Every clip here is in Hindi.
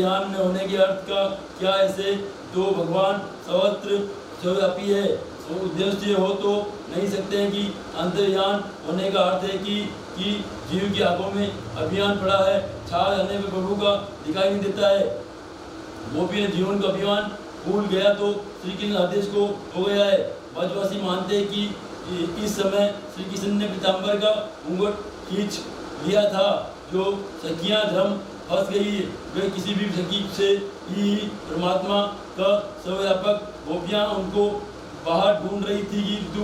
अंतर्यान में होने के अर्थ का क्या ऐसे तो भगवान सर्वत्र सर्वव्यापी है, तो उद्देश्य हो तो नहीं सकते हैं कि अंतर्यान होने का अर्थ है कि जीव की आंखों में अभिमान पड़ा है, छा जाने में प्रभु का दिखाई नहीं देता है। गोपी ने जीवन का अभिमान भूल गया तो श्री कृष्ण आदेश को हो गया है। ब्रजवासी मानते हैं कि इस समय श्री कृष्ण ने पीताम्बर का घूंघट खींच लिया था। जो सखियां धर्म फंस गई, वे किसी भी सखी से ही परमात्मा का सर्वव्यापक गोपियां उनको बाहर ढूंढ रही थी, किंतु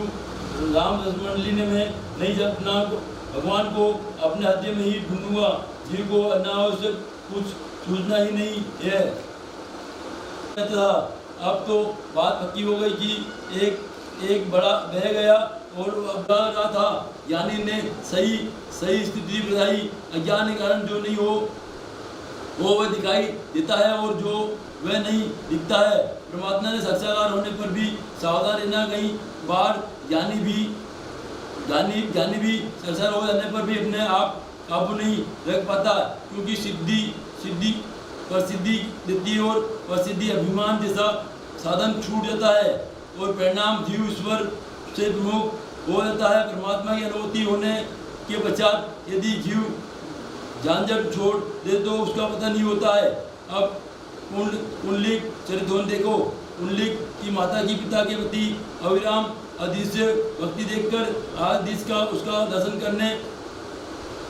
राम मंडली ने मैं नहीं अपना भगवान को अपने हृदय में ही ढूंढूंगा। जीव को अनावश्यक कुछ सूझना ही नहीं है। अब तो बात पक्की हो गई कि एक बड़ा बह गया और अब रहा था, यानी ने सही स्थिति बताई। अज्ञान के कारण जो नहीं हो वो वह दिखाई देता है और जो वह नहीं दिखता है। परमात्मा ने साक्षात्कार होने पर भी सावधान रहना, कई बार ज्ञानी भी साक्षात्कार हो जाने पर भी अपने आप काबू नहीं रख पाता, क्योंकि सिद्धि प्रसिद्धि देती है और प्रसिद्धि अभिमान जैसा साधन छूट जाता है और परिणाम जीव ईश्वर से विमुख हो जाता है। परमात्मा की अनुभूति होने के पश्चात यदि जीव झांझट छोड़ दे तो उसका पता नहीं होता है। अब कुंडलिक चरित्र देखो। कुंडलिक की माता की पिता के प्रति अविराम अदृश्य भक्ति देखकर आदिश का उसका दर्शन करने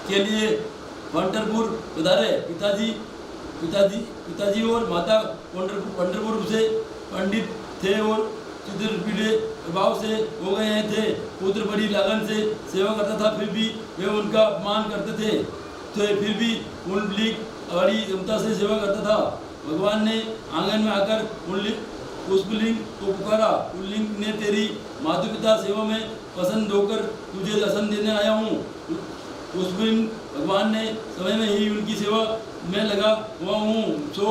के लिए पंढरपुर पधारे। पिताजी और माता पंढरपुर से पंडित थे और चित्रपीढ़े प्रभाव से हो गए थे। पुत्र बड़ी लगन से सेवा करता था, फिर भी वे उनका अपमान करते थे, तो फिर भी कुंडलिक बड़ी क्षमता से सेवा करता था। भगवान ने आंगन में आकर पुष्पलिंग को पुकारा। कुंडलिक ने तेरी माता पिता सेवा में पसंद होकर तुझे दर्शन देने आया हूँ। पुष्पलिंग भगवान ने समय में ही उनकी सेवा में लगा हुआ हूँ। सो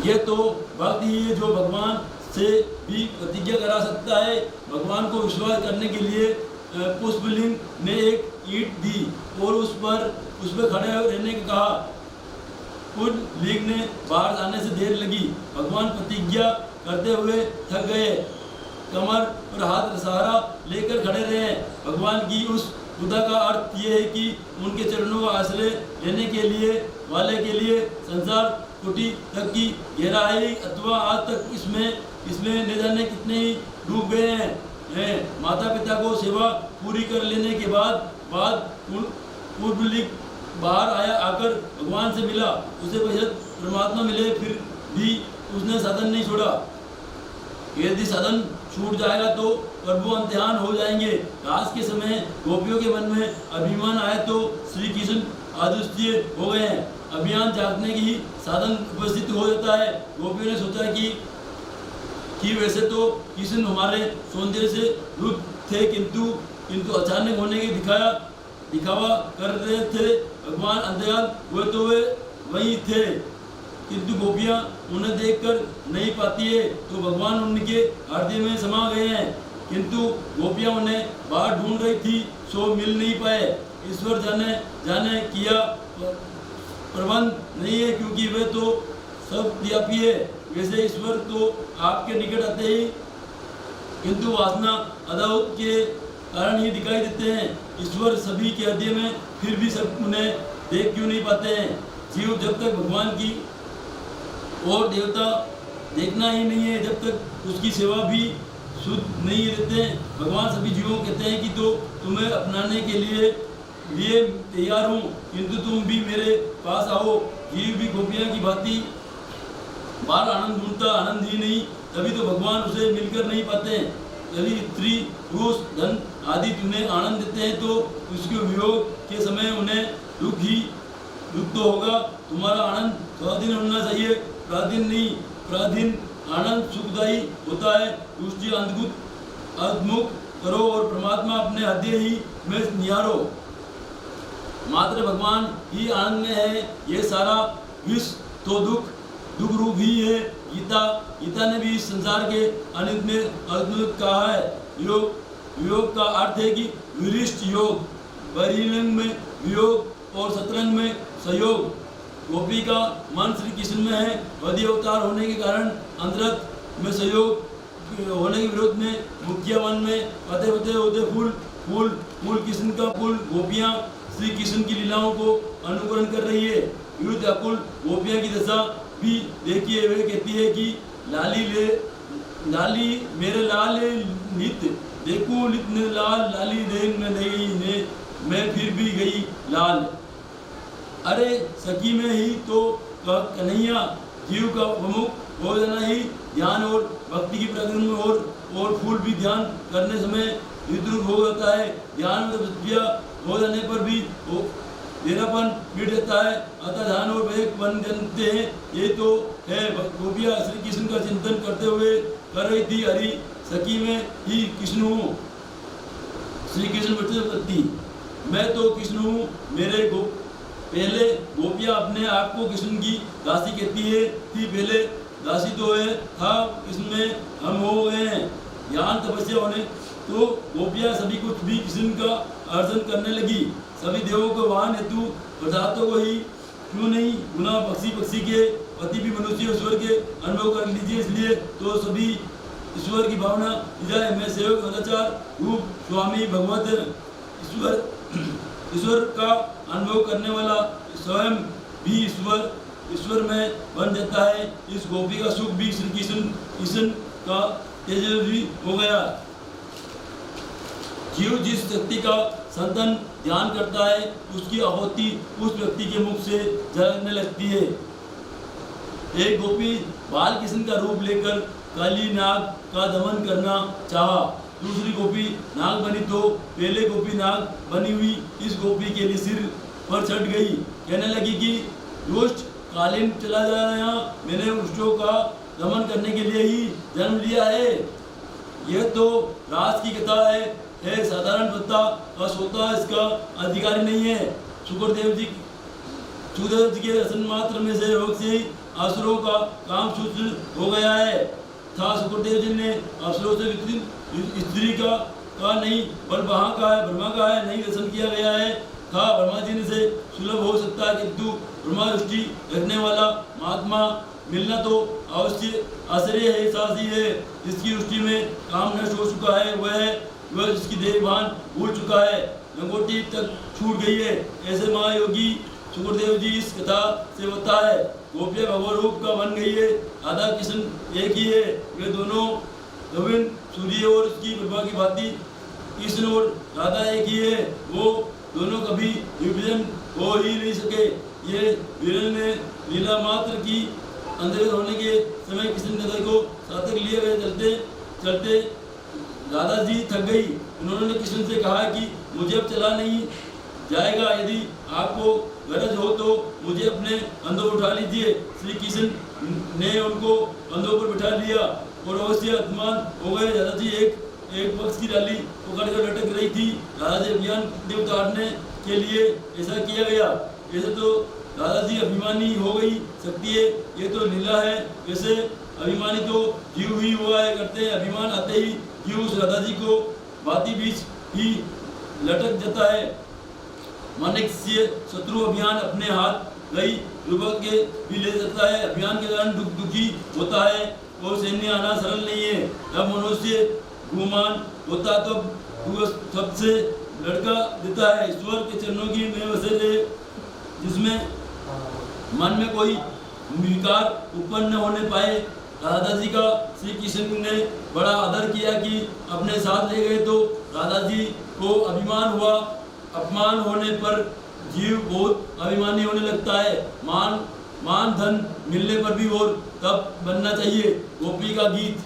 ये तो बात ही है जो भगवान से भी प्रतिज्ञा करा सकता है। भगवान को विश्वास करने के लिए पुष्पलिंग ने एक ईंट दी और उस पर खड़े रहने को कहा। कुंडलिक ने बाहर आने से देर लगी। भगवान प्रतिज्ञा करते हुए थक गए, कमर और हाथ सहारा लेकर खड़े रहे। भगवान की उस खुदा का अर्थ ये है कि उनके चरणों का आश्रय लेने के लिए वाले के लिए संसार कुटी तक की गहराई अथवा आज तक इसमें न जाने कितने ही डूब गए हैं। माता पिता को सेवा पूरी कर लेने के बाद कुंडलिक बाहर आकर भगवान से मिला। उसे पश्चात परमात्मा मिले, फिर भी उसने साधन नहीं छोड़ा। यदि साधन छूट जाएगा तो प्रभु अंतर्यान हो जाएंगे। रास के समय गोपियों के मन में अभिमान आए तो श्री कृष्ण अदृश्य हो गए हैं। अभिमान जागने की साधन उपस्थित हो जाता है। गोपियों ने सोचा कि वैसे तो कृष्ण हमारे सौंदर्य से रुद्ध थे, किंतु अचानक होने के दिखावा कर रहे थे। भगवान अंतर्यान हुए तो वे वही थे, किंतु गोपियां उन्हें देखकर नहीं पाती है, तो भगवान उनके हृदय में समा गए हैं। किंतु गोपियां उन्हें बाहर ढूंढ रही थी, सो मिल नहीं पाए। ईश्वर जाने किया प्रबंध नहीं है, क्योंकि वे तो सब व्यापी है। वैसे ईश्वर तो आपके निकट आते ही, किंतु वासना अदावत के कारण ही दिखाई देते हैं। ईश्वर सभी के हृदय में, फिर भी सब उन्हें देख क्यों नहीं पाते हैं। जीव जब तक भगवान की और देवता देखना ही नहीं है, जब तक उसकी सेवा भी शुद्ध नहीं रहते हैं। भगवान सभी जीवों को कहते हैं कि तो तुम्हें अपनाने के लिए तैयार हूँ, किंतु तुम भी मेरे पास आओ। जीव भी गोपियाँ की भांति बाहर आनंद ढूंढता, आनंद ही नहीं, तभी तो भगवान उसे मिलकर नहीं पाते हैं। यदि स्त्री पुरुष धन आदि तुम्हें आनंद देते हैं तो उसके वियोग के समय उन्हें दुख तो होगा। तुम्हारा आनंद स्वाधीन होना चाहिए, प्राधीन नहीं। प्राधीन आनंद सुखदायी होता है। उसकी अद्मुख करो और परमात्मा अपने हृदय ही में निहारो। मात्र भगवान ही आनंद में है। ये सारा विश्व तो दुख रूप ही है। गीता ने भी इस संसार के अनित में अद्भुत कहा है। योग का अर्थ है कि विशिष्ट योग, बहिरंग में वियोग और सतरंग में सहयोग। गोपी का मन श्री कृष्ण में है। वधी अवतार होने के कारण अंतरत में सहयोग होने के विरोध में मुखिया मन में पते पते होते फूल फूल फूल कृष्ण का फूल गोपियाँ श्री कृष्ण की लीलाओं को अनुकरण कर रही है। युद्ध अकुल गोपियाँ की दशा भी देखिए, वे कहती है कि लाली मेरे लाल नित देखूं नित लाल लाली देन में नहीं ने मैं फिर भी गई लाल। अरे सखी में ही तो कन्हैया जीव का प्रमुख हो जाना ही ध्यान और भक्ति की प्रगति में और फूल भी ध्यान करने समय विद्रुप हो जाता है। ध्यान में तपस्या हो जाने पर भी तेरापन मिट जाता है, अतः ध्यान और विवेक बन जानते हैं। ये तो है गोपियाँ श्री कृष्ण का चिंतन करते हुए कर रही थी। हरि सखी में ही कृष्ण हूँ, श्री कृष्ण बच्ची मैं तो कृष्ण हूँ मेरे पहले गोपियाँ अपने आप को कृष्ण की दासी कहती है थी। पहले दासी तो है था, इसमें हम हो गए हैं। ज्ञान तपस्या होने तो गोपियाँ सभी कुछ भी कृष्ण का अर्जन करने लगी। सभी देवों को वाहन हेतु पदार्थों को ही क्यों नहीं गुना पक्षी के पति भी मनुष्य ईश्वर के अनुभव कर लीजिए। इसलिए तो सभी ईश्वर की भावना जाए। मैं सेवक सदाचार रूप स्वामी भगवत ईश्वर का अनुभव करने वाला स्वयं भी ईश्वर में बन जाता है। इस गोपी का सुख भी श्री कृष्ण का तेजस्वी हो गया। जीव जिस शक्ति का संतन ध्यान करता है उसकी आहुति उस व्यक्ति के मुख से झलकने लगती है। एक गोपी बाल कृष्ण का रूप लेकर काली नाग का दमन करना चाहा। दूसरी गोपी नाग बनी तो पहले गोपी नाग बनी हुई इस गोपी के लिए सिर पर चढ़ गई। कहने लगी कि दुष्ट कालीन चला जा रहा, मैंने दुष्टों का दमन करने के लिए ही जन्म लिया है। यह तो राज की कथा है साधारण बत्ता का सोता इसका अधिकारी नहीं है। सुखदेव जी के दर्शन मात्र में से योग से असुरों का काम सूत्र हो गया है था। सुखदेव जी ने असुरों से स्त्री का नहीं बल ब्रह्मा का है नहीं दर्शन किया गया है था। ब्रह्मा जी से सुलभ हो सकता है किंतु ब्रह्मा दृष्टि रखने वाला महात्मा मिलना तो अवश्य आश्चर्य है। साथ ही है जिसकी दृष्टि में काम नष्ट हो चुका है वह जिसकी देखभाल भूल चुका है, लंगोटी तक छूट गई है। ऐसे महायोगी सुखदेव जी इस कथा से होता है। गोपिया भगवान रूप का बन गई है, राधा कृष्ण एक ही है। वे दोनों गोविंद सूर्य और उसकी प्रभा की भांति कृष्ण और राधा एक ही है। वो दोनों कभी विभजन हो ही नहीं सके। ये वीरन ने लीला मात्र की अंधेरे होने के समय कृष्ण दादा को साथ लिए गए। चलते चलते राधा जी थक गई। उन्होंने कृष्ण से कहा कि मुझे अब चला नहीं जाएगा, यदि आपको गरज हो तो मुझे अपने कंधों पर उठा लीजिए। श्री कृष्ण ने उनको कंधों पर बिठा लिया और अवश्य अपमान हो गए। राधा जी एक पक्ष की डाली पकड़कर लटक रही थी। राधा जी अभियान देव उतारने के लिए ऐसा किया गया। ऐसे तो राधा जी अभिमानी हो गई सकती है, ये तो लीला है। वैसे अभिमानी तो जीव ही हुआ है करते हैं। अभिमान आते ही जीव उस राधा जी को बाती बीच ही लटक जाता है। मानिक से शत्रु अभियान अपने हाथ गई युवक के भी ले जाता है। अभियान के कारण दुखी होता है और सैन्य आना सरल नहीं है। जब मनुष्य गुमान होता तो सबसे लड़का देता है। ईश्वर के चरणों की में वसे थे जिसमें मन में कोई विकार उत्पन्न न होने पाए। राधा जी का श्री कृष्ण ने बड़ा आदर किया कि अपने साथ ले गए तो राधा जी को अभिमान हुआ। अपमान होने पर जीव बहुत अभिमानी होने लगता है। मान धन मिलने पर भी और तब बनना चाहिए। गोपी का गीत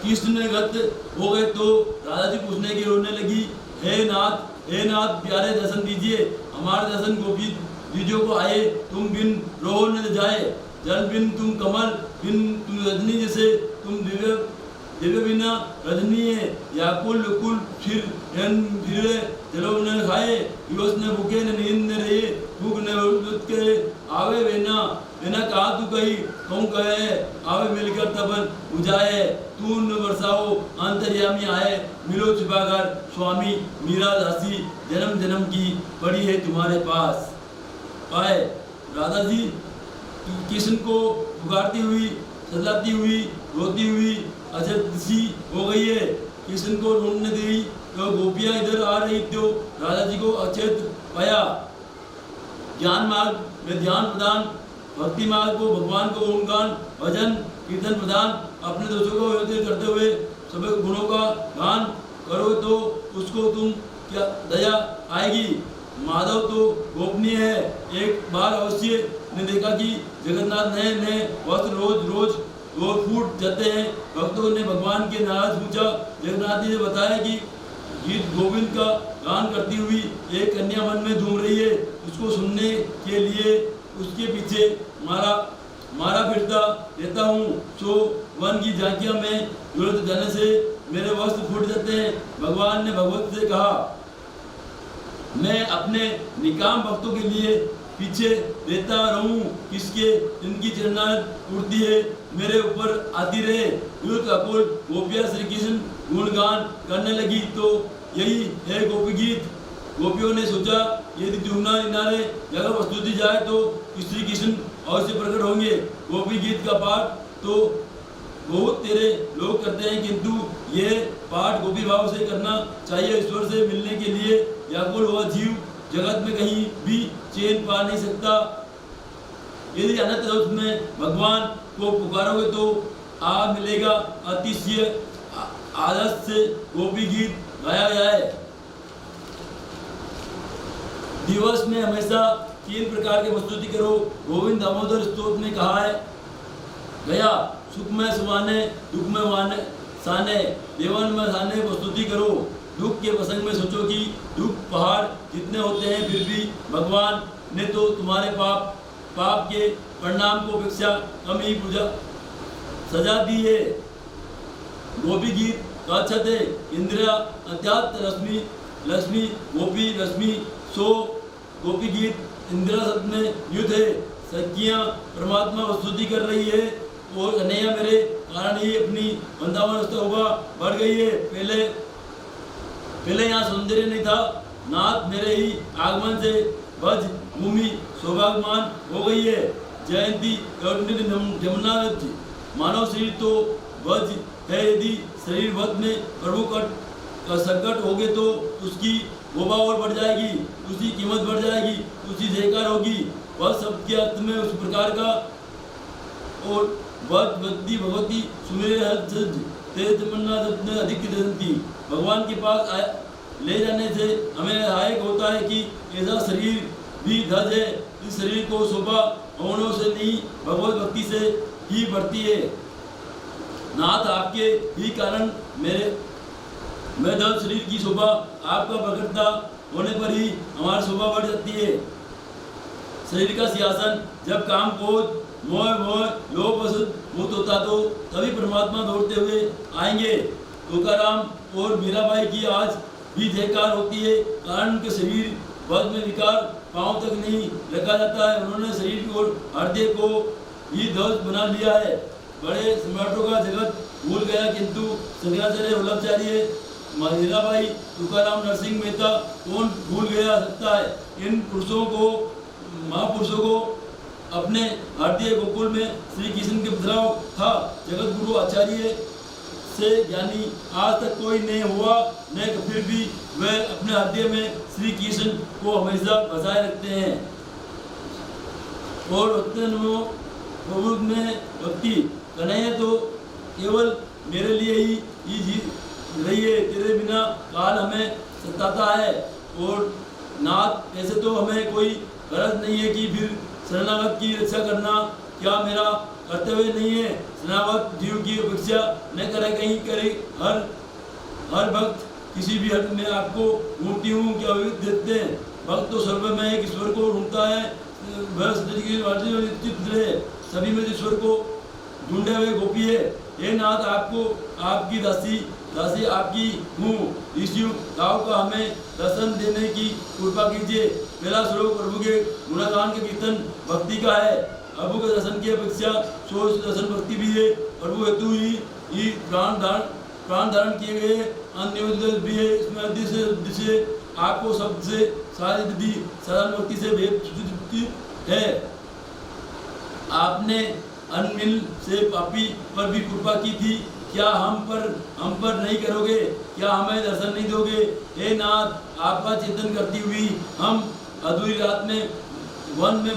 कृष्ण ने गत हो गए तो राधा जी पूछने की रोने लगी, हे नाथ प्यारे दर्शन दीजिए, हमारे दर्शन गोपी दीजो को आए। तुम बिन रोह न जाए, जल बिन तुम कमल बिन तुम रजनी, जैसे तुम दिव्य बिना रजनी है। या कुल फिर जलो न खाए, योस न भूखे न नींद न रहे, भूख न के आवे वेना कहा तू कही कहूँ कहे, आवे मिलकर तबन बुझाए। तू न बरसाओ अंतर्यामी आए, मिलो छिपाकर स्वामी मीरा दासी, जन्म जन्म की पड़ी है तुम्हारे पास पाए। राधा जी कृष्ण को पुकारती हुई, सजाती हुई, रोती हुई अचेत सी हो गई है। कृष्ण को ढूंढने गई तो गोपियां इधर आ रही तो राधा जी को अचेत पाया। ज्ञान मार्ग में ध्यान प्रदान, भक्ति मार्ग को भगवान को ओमगान भजन कीर्तन प्रदान, अपने दोषों को करते हुए सभी गुणों का गान करो तो उसको तुम क्या दया आएगी। माधव तो गोपनीय है। एक बार अवश्य ने देखा कि जगन्नाथ नए नए वस्त्र रोज रोज और फूट जाते हैं। भक्तों ने भगवान के नाराज पूछा। जगन्नाथ जी ने बताया कि गीत गोविंद का गान करती हुई एक कन्या मन में झूम रही है। उसको सुनने के लिए उसके पीछे मारा फिरता रहता हूँ। सो वन की झांकियाँ में जुड़ते जाने से मेरे वस्त्र फूट जाते हैं। भगवान ने भगवत से कहा, मैं अपने निकाम भक्तों के लिए पीछे रहता रहूं, किसके इनकी चरणारविंद उड़ती है मेरे ऊपर आती रहे। युद्ध अकुल गोपियां श्री कृष्ण गुणगान करने लगी तो यही है गोपी गीत। गोपियों ने सोचा यदि यमुना किनारे जगह प्रस्तुति जाए तो श्री कृष्ण अवश्य प्रकट होंगे। गोपी गीत का पाठ तो बहुत तेरे लोग करते हैं, किंतु ये पाठ गोपी भाव से करना चाहिए। ईश्वर से मिलने के लिए व्याकुल हुआ जीव जगत में कहीं भी चैन पा नहीं सकता। यदि अनंत रूप में भगवान को पुकारोगे तो आ मिलेगा। अतिशय आदर्श से गोपी गीत गाया जाए। दिवस में हमेशा 3 प्रकार के प्रस्तुति करो। गोविंद दामोदर स्तोत्र में कहा है गया, सुख में सुहाने दुख में वाने साने, देवन में साने प्रस्तुति करो। दुख के प्रसंग में सोचो कि दुख पहाड़ जितने होते हैं, फिर भी भगवान ने तो तुम्हारे पाप के परिणाम को अपेक्षा कम ही पूजा सजा दी है। गोपी गीत का अच्छा थे। इंदिरा अध्यात्म लक्ष्मी गोपी रश्मि सो गोपी गीत इंदिरा शब्द में युद्ध है। सखियाँ परमात्मा प्रस्तुति कर रही है और कन्हैया मेरे कारण ही अपनी वृंदावन शोभा बढ़ गई है। पहले यहाँ सौंदर्य नहीं था, नाथ मेरे ही आगमन से ब्रज भूमि सौभाग्यमान हो गई है। जयंती जमुना मानव शरीर तो ब्रज है। यदि शरीर वध में प्रभु का संकट होगे तो उसकी शोभा और बढ़ जाएगी, उसकी कीमत बढ़ जाएगी, उसकी जयकार होगी। वह शब्द के अर्थ में उस प्रकार का और भक्ति भगवती सुमेर तेज तमन्ना में अधिक थी। भगवान के पास ले जाने से हमें सहायक होता है कि ऐसा शरीर भी ध्वज है। इस शरीर को शोभा होने से नहीं, भगवत भक्ति से ही बढ़ती है। नाथ आपके ही कारण मैं ध्वज शरीर की शोभा आपका प्रकटता होने पर ही हमारी शोभा बढ़ जाती है। शरीर का सिंहासन जब काम क्रोध मोह लोभ मुक्त होता तो तभी परमात्मा दौड़ते हुए आएंगे। तुकाराम और मीराबाई की आज भी जयकार होती है, कारण के शरीर वध में विकार पांव तक नहीं रखा जाता है। उन्होंने शरीर और हृदय को ही ध्वज बना लिया है। बड़े सम्राटों का जगत भूल गया, किंतु शंकराचार्य वल्लभाचार्य मीराबाई तुकाराम नरसिंह मेहता कौन भूल गया सकता है। इन महापुरुषों को अपने भारतीय गोकुल में श्री कृष्ण के प्रभाव था। जगत गुरु आचार्य से ज्ञानी आज तक कोई नहीं हुआ, न फिर भी वे अपने हृदय में श्री कृष्ण को हमेशा बसाए रखते हैं। और प्रभु में भक्ति कन्हैया तो केवल मेरे लिए ही जी रही है। तेरे बिना काल हमें सताता है। और नाथ ऐसे तो हमें कोई गरज नहीं है कि फिर शरणागत की रक्षा करना क्या मेरा कर्तव्य नहीं है। शरणागत जीव की अपेक्षा न करे कहीं करे। हर भक्त किसी भी हद में आपको ढूंढती हूँ क्या देखते हैं। भक्त तो सर्व में एक ईश्वर को ढूंढता है। वह सभी में ईश्वर को ढूंढे हुए गोपी है। ये नाथ आपकी दासी आपकी हूँ। इस गाँव का हमें दर्शन देने की कृपा कीजिए। मेरा श्लोक प्रभु के गुणगान के कीर्तन भक्ति का है। प्रभु के दर्शन की अपेक्षा सोच दर्शन भक्ति भी है। प्रभु हेतु ही प्राण धारण किए गए अन्य भी है। इसमें से आपको शब्द से सारी साधारण भक्ति से भेद है। आपने अनमिल से पापी पर भी कृपा की थी, क्या हम पर नहीं करोगे? क्या हमें दर्शन नहीं दोगे? हे नाथ, आपका चिंतन करती हुई हम अधूरी रात में वन में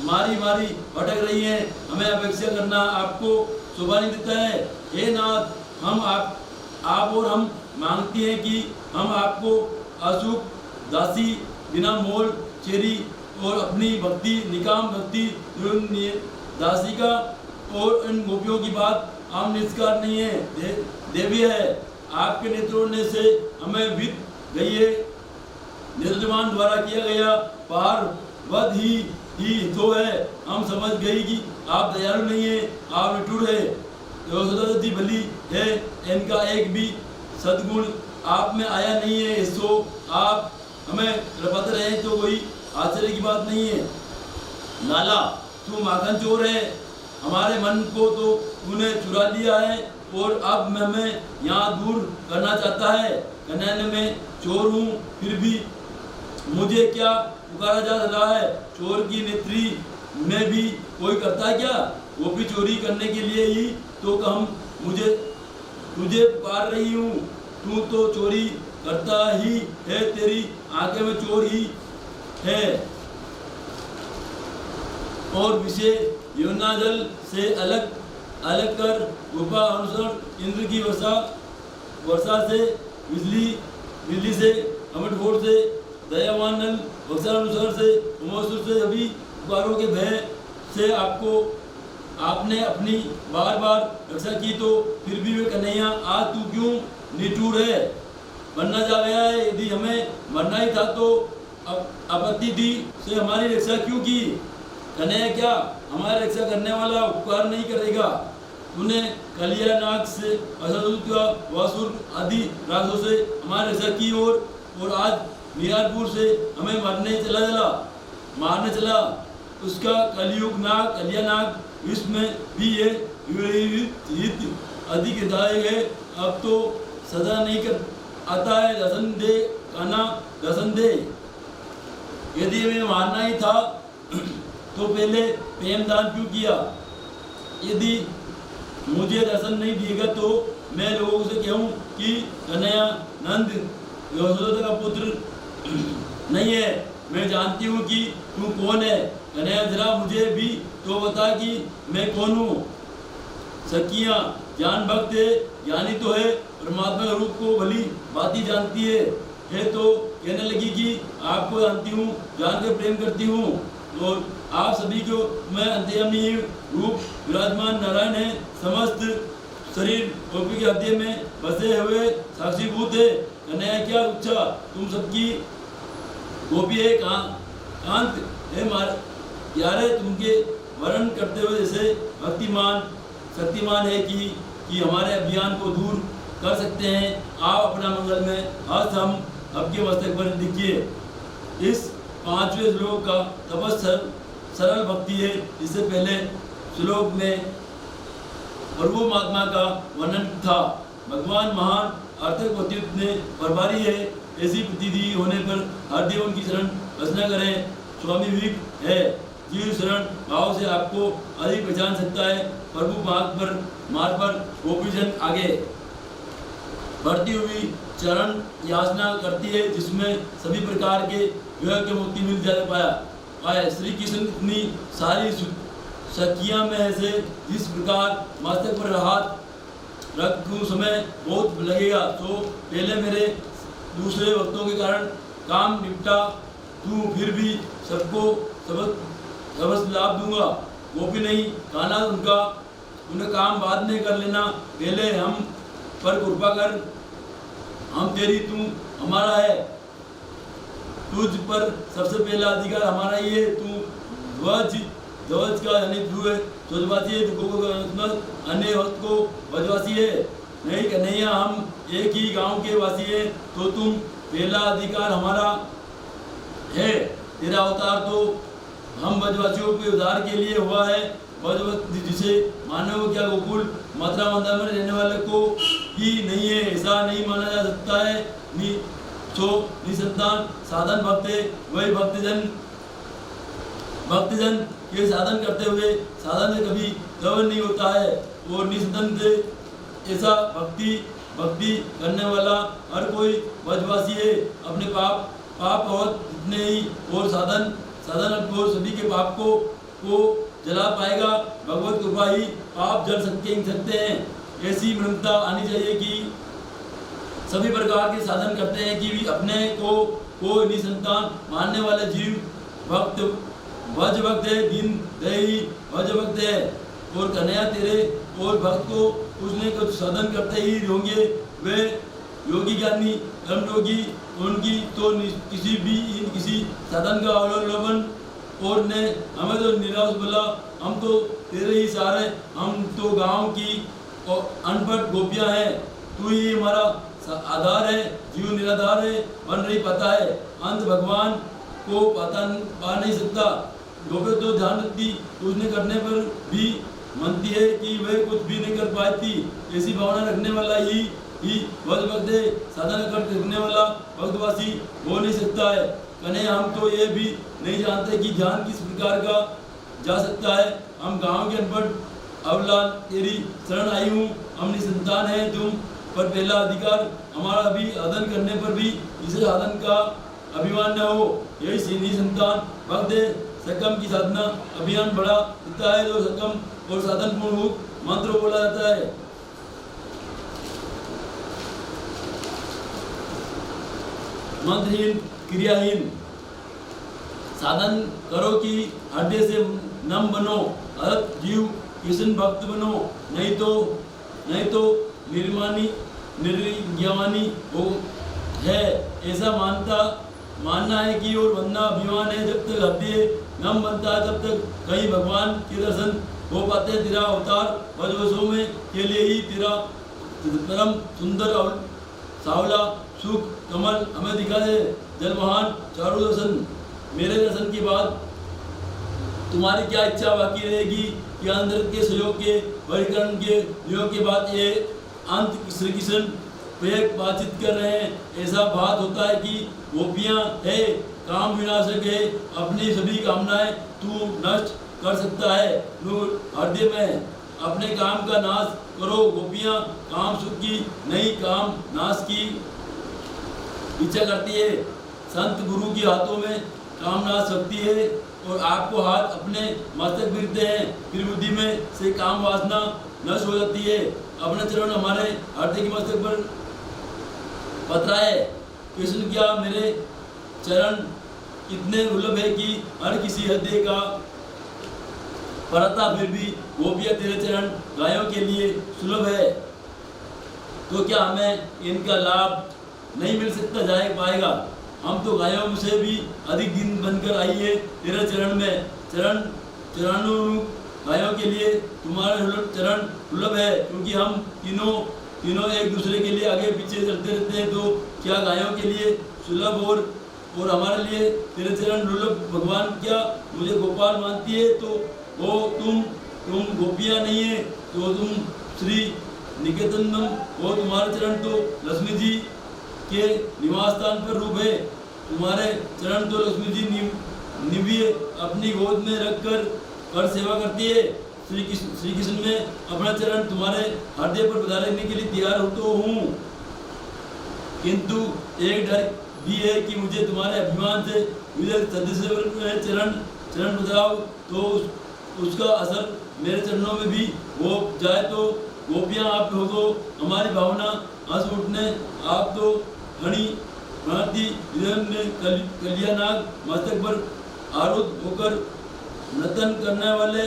मारी भटक रही हैं, हमें अपेक्षा करना आपको शोभा नहीं देता है। हे नाथ, हम आप और हम मांगती हैं कि हम आपको अशुक दासी बिना मोल चेरी और अपनी भक्ति निकाम भक्ति दासी का और इन गोपियों की बात हम निष्कार नहीं है, देवी है। आपके नेत्रों ने से हमें बीत गई है, निर्जमान द्वारा किया गया पार वध ही तो है। हम समझ गई कि आप दयालु नहीं है, आप निठुर है, सदाती भली है, इनका एक भी सद्गुण आप में आया नहीं है। सो आप हमें रपत रहे तो कोई आश्चर्य की बात नहीं है। नाला, तू माखन चोर है, हमारे मन को तो तूने चुरा लिया है और अब हमें यहाँ दूर करना चाहता है। कन्हैया मैं चोर हूँ, फिर भी मुझे क्या पुकारा जा रहा है? चोर की नेत्री में भी कोई करता है क्या? वो भी चोरी करने के लिए ही तो हम तुझे पुकार रही हूँ। तू तो चोरी करता ही है, तेरी आंखें में चोर ही है। और विषय यमुना जल से अलग कर कृपा अनुसार इंद्र की वर्षा से बिजली से अमृतफोड़ से दयावान नल वक्षानुसार से उमोसुर से सभी पुकारों के भय से आपने अपनी बार रक्षा की, तो फिर भी वे कन्हैया आज तू क्यों निठुर है? मरना जा गया है, यदि हमें मरना ही था तो आपत्ति दी से हमारी रक्षा क्यों की? कन्हैया क्या हमारी रक्षा करने वाला उपकार नहीं करेगा? तूने कलिया नाग से असुर वासुर आदि राक्षसों से हमारी रक्षा की और आज निहारपुर से हमें मारने चला। उसका कलिया नाग विश्व में भी ये अधिक हिदायत है। अब तो सदा नहीं कर आता है, दर्शन दे काना दर्शन दे। यदि हमें मारना ही था तो पहले प्रेम दान क्यों किया? यदि मुझे दर्शन नहीं दिएगा तो मैं लोगों से कहूँ कि कन्हैया नंद यशोदा का पुत्र नहीं है। मैं जानती हूँ कि तू कौन है। कन्हैया जरा मुझे भी तो बता कि मैं कौन हूँ। सखियाँ ज्ञान भक्त है, ज्ञानी तो है, परमात्मा के रूप को भली बात ही जानती है तो कहने लगी कि आपको जानती हूँ, जान कर प्रेम करती हूँ और आप सभी को मैं अंतर्यामी रूप विराजमान नारायण है। समस्त शरीर गोपी के हृदय में बसे हुए साक्षीभूत है। कन्हैया क्या इच्छा तुम सबकी गोपी है, कांत है यारे तुमके वर्ण करते हुए जैसे शक्तिमान है कि हमारे अभियान को दूर कर सकते हैं। आप अपना मंगल में हस्त हम आपके मस्तक पर लिखिए। इस 5वें श्लोक का तपस्या सरल भक्ति है। इससे पहले श्लोक में प्रभु महात्मा का वर्णन था। भगवान महान अर्थक व्यक्तित्व ने प्रभारी है, ऐसी प्रतीति होने पर हर देव उनकी शरण रचना करें। स्वामी विवेक है, जीव शरण भाव से आपको अधिक पहचान सकता है। प्रभु मार्ग पर गोपीजन आगे बढ़ती हुई चरण याचना करती है, जिसमें सभी प्रकार के विवेक के मुक्ति मिल जा पाया। श्री कृष्ण इतनी सारी सखियां में से जिस प्रकार मस्तक पर हाथ रख समय बहुत लगेगा, तो पहले मेरे दूसरे भक्तों के कारण काम निपटा, तू फिर भी सबको सबस लाभ दूंगा। गोपी नहीं काना उन्हें काम बाद में कर लेना, पहले हम पर कृपा कर। हम तेरी, तू हमारा है, तुझ पर सबसे पहला अधिकार हमारा ही है। तू ध्वज का स्वजवासी है, अन्य वक्त को वजवासी है। नहीं कन्हैया हम एक ही गांव के वासी है, तो तुम पहला अधिकार हमारा है। तेरा अवतार तो हम ब्रजवासियों के उद्धार के लिए हुआ है। ब्रजवत जिसे मानव क्या गोकुल मथुरा वृंदावन में रहने वाले को ही नहीं है, ऐसा नहीं माना जा सकता है। निसंतान साधन भक्त है, वही भक्तजन भक्तजन के साधन करते हुए साधन से कभी गौरव नहीं होता है और निसंतन से ऐसा भक्ति करने वाला हर कोई ब्रजवासी है अपने पाप और जितने ही और साधन और सभी के पाप को जला पाएगा। भगवत कृपा ही पाप जल सकते हैं। ऐसी मृणता आनी चाहिए कि सभी प्रकार के साधन करते हैं कि अपने को निसंतान मानने वाले जीव भक्त है, दीन दही भज भक्त है और कन्हैया तेरे और भक्त को उसने कुछ साधन करते ही होंगे। वे योगी ज्ञानी कर्म योगी उनकी तो किसी साधन का अवलंबन और ने हमें तो निराश बोला, हम तो तेरे ही सारे, हम तो गांव की अनपढ़ गोपियां हैं, तू ही हमारा आधार है, जीव निराधार है, बन नहीं पाता है, अंत भगवान को पा नहीं सकता। गोपियां तो ध्यान रखती उसने करने पर भी मानती है कि वह कुछ भी नहीं कर पाती। ऐसी भावना रखने वाला ही भक्त है, साधन करने वाला भक्तवासी हो नहीं सकता है। कने हम तो ये भी नहीं जानते कि ध्यान किस प्रकार का जा सकता है। हम गांव के अनपढ़ अवला तेरी शरण आई हूँ, हम निसंतान है तुम पर पहला अधिकार हमारा भी साधन करने पर भी इसे साधन का अभिमान न हो। यही निसंतान भक्त है। सकम की साधना अभियान बड़ा होता है जो सकम और साधन पूर्ण मंत्र बोला जाता है। मंत्रहीन क्रियाहीन साधन करो कि हृदय से नम बनो, अरत जीव कृष्ण भक्त बनो, नहीं तो निर्ज्ञानी हो है। ऐसा मानना है कि और बनना अभिमान है। जब तक हृदय नम बनता है तब तक कहीं भगवान के दर्शन हो पाते हैं। तेरा अवतार वजवसों में के लिए ही तेरा परम सुंदर और सावला सुख कमल हमें दिखा दे। जलमहान चारों दर्शन, मेरे दर्शन के बाद तुम्हारी क्या इच्छा बाकी रहेगी कि अंदर के सहयोग के वर्गीकरण के योग के बाद ये अंत श्री कृष्ण प्रेक बातचीत कर रहे हैं। ऐसा बात होता है कि गोपियां है, काम विनाशक है, अपनी सभी कामनाएं तू नष्ट कर सकता है। हृदय में अपने काम का नाश करो। गोपियां काम सुख की नहीं, काम नाश की इच्छा करती है। संत गुरु के हाथों में कामनाश शक्ति है और आपको हाथ अपने मस्तक गिरते हैं, फिर बुद्धि में से काम वासना नष्ट हो जाती है। अपने चरण हमारे हृदय के मस्तक पर पथराए। कृष्ण क्या मेरे चरण इतने दुर्लभ है कि हर किसी हृदय का परता, फिर भी गोपियां तेरे चरण गायों के लिए सुलभ है। तो क्या हमें इनका लाभ नहीं मिल सकता जाए पाएगा? हम तो गायों से भी अधिक दिन बनकर आई है तेरे चरण में। चरणानु गायों के लिए तुम्हारे चरण दुर्लभ है, क्योंकि हम तीनों एक दूसरे के लिए आगे पीछे चलते रहते हैं। तो क्या गायों के लिए सुलभ और हमारे लिए तेरे चरण दुर्लभ? भगवान क्या मुझे गोपाल मानती है? तो वो तुम गोपियाँ नहीं है, तो तुम श्री निकेतनम, वो तुम्हारे चरण तो लक्ष्मी जी के निवास स्थान पर रूप है। तुम्हारे चरण तो लक्ष्मी जी निविए अपनी गोद में रखकर सेवा करती है। श्री कृष्ण में अपना चरण तुम्हारे हृदय पर पधारने के लिए तैयार हो तो हूँ, किंतु एक डर भी है कि मुझे तुम्हारे अभिमान से मुझे चरण बदलाव तो उसका असर मेरे चरणों में भी हो जाए। तो गोपियाँ आप हो तो हमारी भावना हंस उठने, आप तो हणी भांति में कलियानाग मस्तक पर आरूढ़ होकर नर्तन करने वाले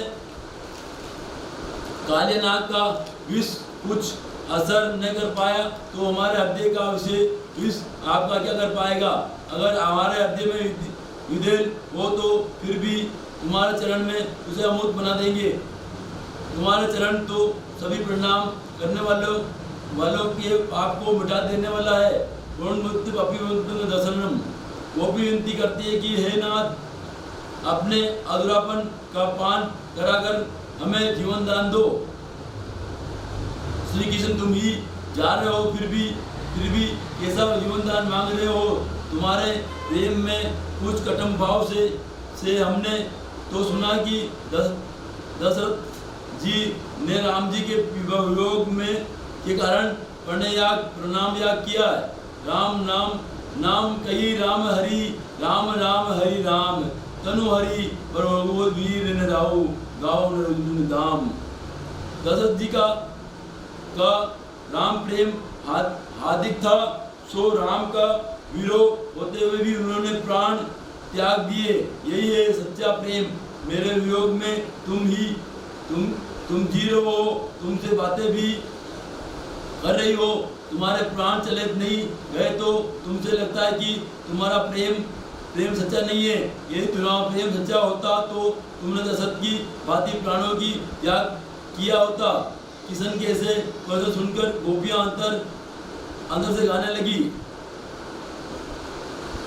काले नाग का विष कुछ असर न कर पाया तो हमारे हृदय का विष आपका क्या कर पाएगा? अगर हमारे हृदय में विधेल हो तो फिर भी तुम्हारे चरण में उसे अमूर्त बना देंगे। तुम्हारे चरण तो सभी प्रणाम करने वालों के पाप को मिटा देने वाला है। दर्शनम, वो भी विनती करती है कि हे नाथ, अपने अधूरापन का पान कराकर हमें जीवन दान दो। श्री कृष्ण तुम ही जा रहे हो, फिर भी कैसा जीवन दान मांग रहे हो? तुम्हारे प्रेम में कुछ कटम भाव से हमने तो सुना कि दशरथ जी ने राम जी के वियोग में के कारण प्रणाम याग किया है। राम नाम कही राम हरि राम राम हरि राम तनु हरि पर वीर न राहु गाओ न धाम। दशरथ जी का राम प्रेम हार्दिक था, सो राम का विरोध होते हुए भी उन्होंने प्राण त्याग दिए। यही है सच्चा प्रेम। मेरे वियोग में तुम जी रहे हो, तुमसे बातें भी कर रही हो, तुम्हारे प्राण चले नहीं गए तो तुमसे लगता है कि तुम्हारा प्रेम सच्चा नहीं है। यदि तुम्हारा प्रेम सच्चा होता तो तुमने दशरथ की भांति प्राणों की त्याग किया होता। किशन के से सुनकर गोपियां अंदर से गाने लगी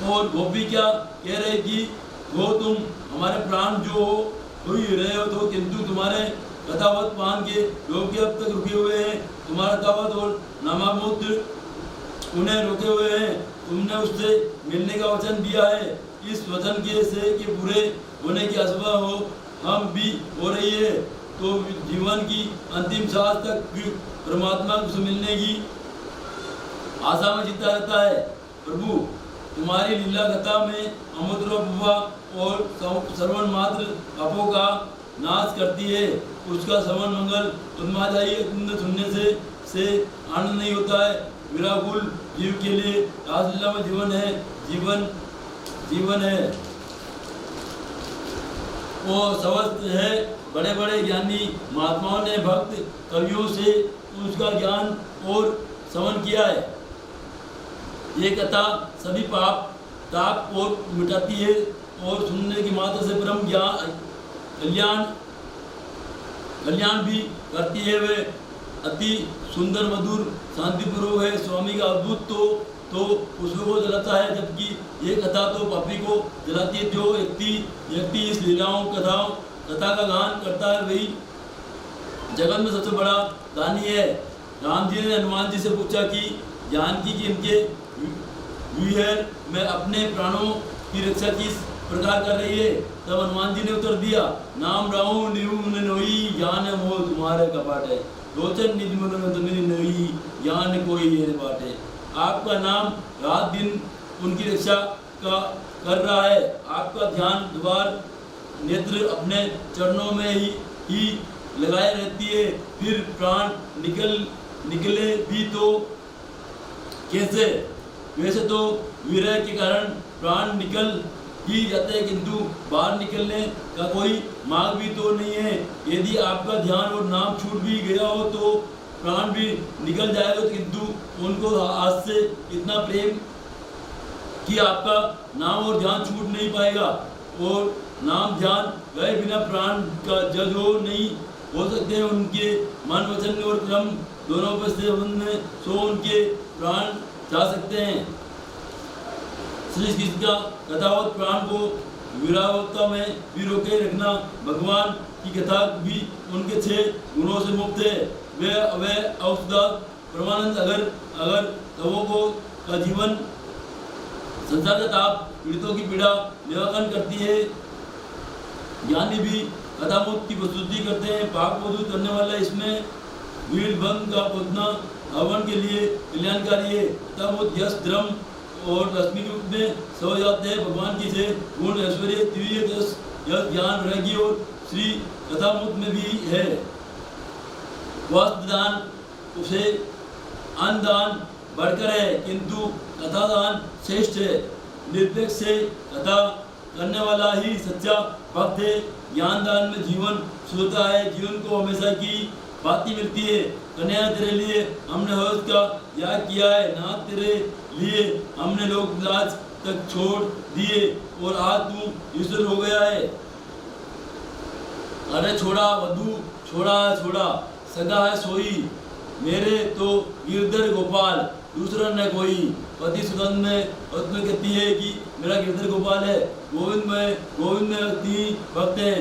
और गोपी क्या कह रहे कि वो तुम हमारे प्राण जो हो ही रहे हो, तो किंतु तुम्हारे कथावत पान के लोग अब तक रुके हुए हैं। तुम्हारा कथावत और नामामूत्र उन्हें रोके हुए हैं। तुमने उससे मिलने का वचन दिया है। इस वचन के पूरे होने की आशा हो हम भी हो रही है, तो जीवन की अंतिम सांस तक परमात्मा से मिलने की आशा में जीता रहता है। प्रभु तुम्हारी लीला कथा में अमुद्रवा और श्रवण मात्र पापों का नाश करती है। उसका श्रवण मंगल उन्मादायी सुनने से आनंद नहीं होता है। विराकुल जीव के लिए रासलीला में जीवन है वो स्वस्थ है। बड़े बड़े ज्ञानी महात्माओं ने भक्त कवियों से उसका ज्ञान और श्रवण किया है। ये कथा सभी पाप ताप को मिटाती है और सुनने की मात्र से परम कल्याण भी करती है। वे अति सुंदर मधुर शांतिपूर्वक है। स्वामी का अद्भुत तो उसको को जलाता है, जबकि ये कथा तो पापी को जलाती है। जो व्यक्ति इस लीलाओं कथा का गान करता है वही जगत में सबसे बड़ा दानी है। राम जी ने हनुमान जी से पूछा कि जानकी की इनके विहर में अपने प्राणों की रक्षा किस प्रकार कर रही है। तब हनुमान जी ने उत्तर दिया, नाम राहु निर्मन नोई ज्ञान मोह तुम्हारे कपाट है, लोचन निज मन नोई ज्ञान कोई ये बाट है। आपका नाम रात दिन उनकी रक्षा कर रहा है। आपका ध्यान द्वार नेत्र अपने चरणों में ही लगाए रहती है। फिर प्राण निकले भी तो कैसे? वैसे तो विरह के कारण प्राण निकल ही जाते हैं, किंतु बाहर निकलने का कोई मार्ग भी तो नहीं है। यदि आपका ध्यान और नाम छूट भी गया हो तो प्राण भी निकल जाएगा, किंतु उनको आज से इतना प्रेम कि आपका नाम और ध्यान छूट नहीं पाएगा। और नाम ध्यान गए बिना प्राण का जज हो नहीं हो सकते हैं। उनके मन वचन और क्रम दोनों पर से सो उनके प्राण जा सकते हैं। श्री कृष्ण का कथावत प्राण को विरावता में भी रोके रखना। भगवान की कथा भी उनके 6 गुणों से मुक्त है। वे औषधा परमानंद अगर तवों को का जीवन संसार का ताप पीड़ितों की पीड़ा निवारण करती है। ज्ञानी भी कथामूत की प्रस्तुति करते हैं। पाप को दूर करने वाला इसमें वीर भंग का पुतना हवन के लिए कल्याणकारी है। कथामूत यश द्रम और रश्मि के रूप में सो जाते हैं। भगवान की से गुण ऐश्वर्य दिव्य दस यह ज्ञान रहेगी और श्री कथामूत में भी है। वस्त्र दान उसे अन्न दान बढ़कर है, किंतु कथा दान श्रेष्ठ है। निरपेक्ष से कथा करने वाला ही सच्चा भक्त है। ज्ञान दान में जीवन शुद्धता है। जीवन को हमेशा की बाती मिलती है। कन्या तेरे लिए हमने हर्ष का याग किया है, नाथ तेरे लिए हमने लोग लाज तक छोड़ दिए और आज तू ईश्वर हो गया है। अरे छोड़ा वधू छोड़ा सगा है सोई, मेरे तो गिरधर गोपाल दूसरा न कोई। पति सुगंध में पत्नी कहती है कि मेरा गिरधर गोपाल है। गोविंद में अति भक्त है।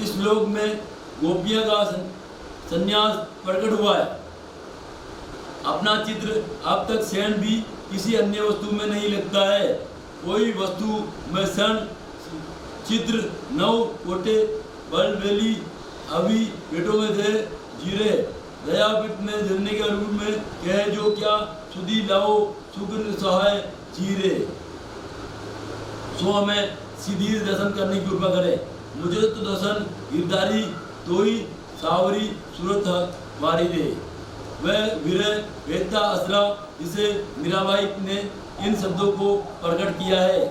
इस लोक में गोपियां का संन्यास प्रकट हुआ है। अपना चित्र अब तक क्षण भी किसी अन्य वस्तु में नहीं लगता है। कोई वस्तु में क्षण चित्र 9 कोटे बलबेली अभी पेटों में थे जीरे दयापित में जलने के रूप में कह जो क्या सुधी लाओ सुगंध सहाय चीरे। सो हमें सीधी दर्शन करने की कृपा करे। मुझे तो दर्शन गिरधारी तो ही सावरी सूरत वारी रे। वह विरह वेता असरा जिसे मीराबाई ने इन शब्दों को प्रकट किया है।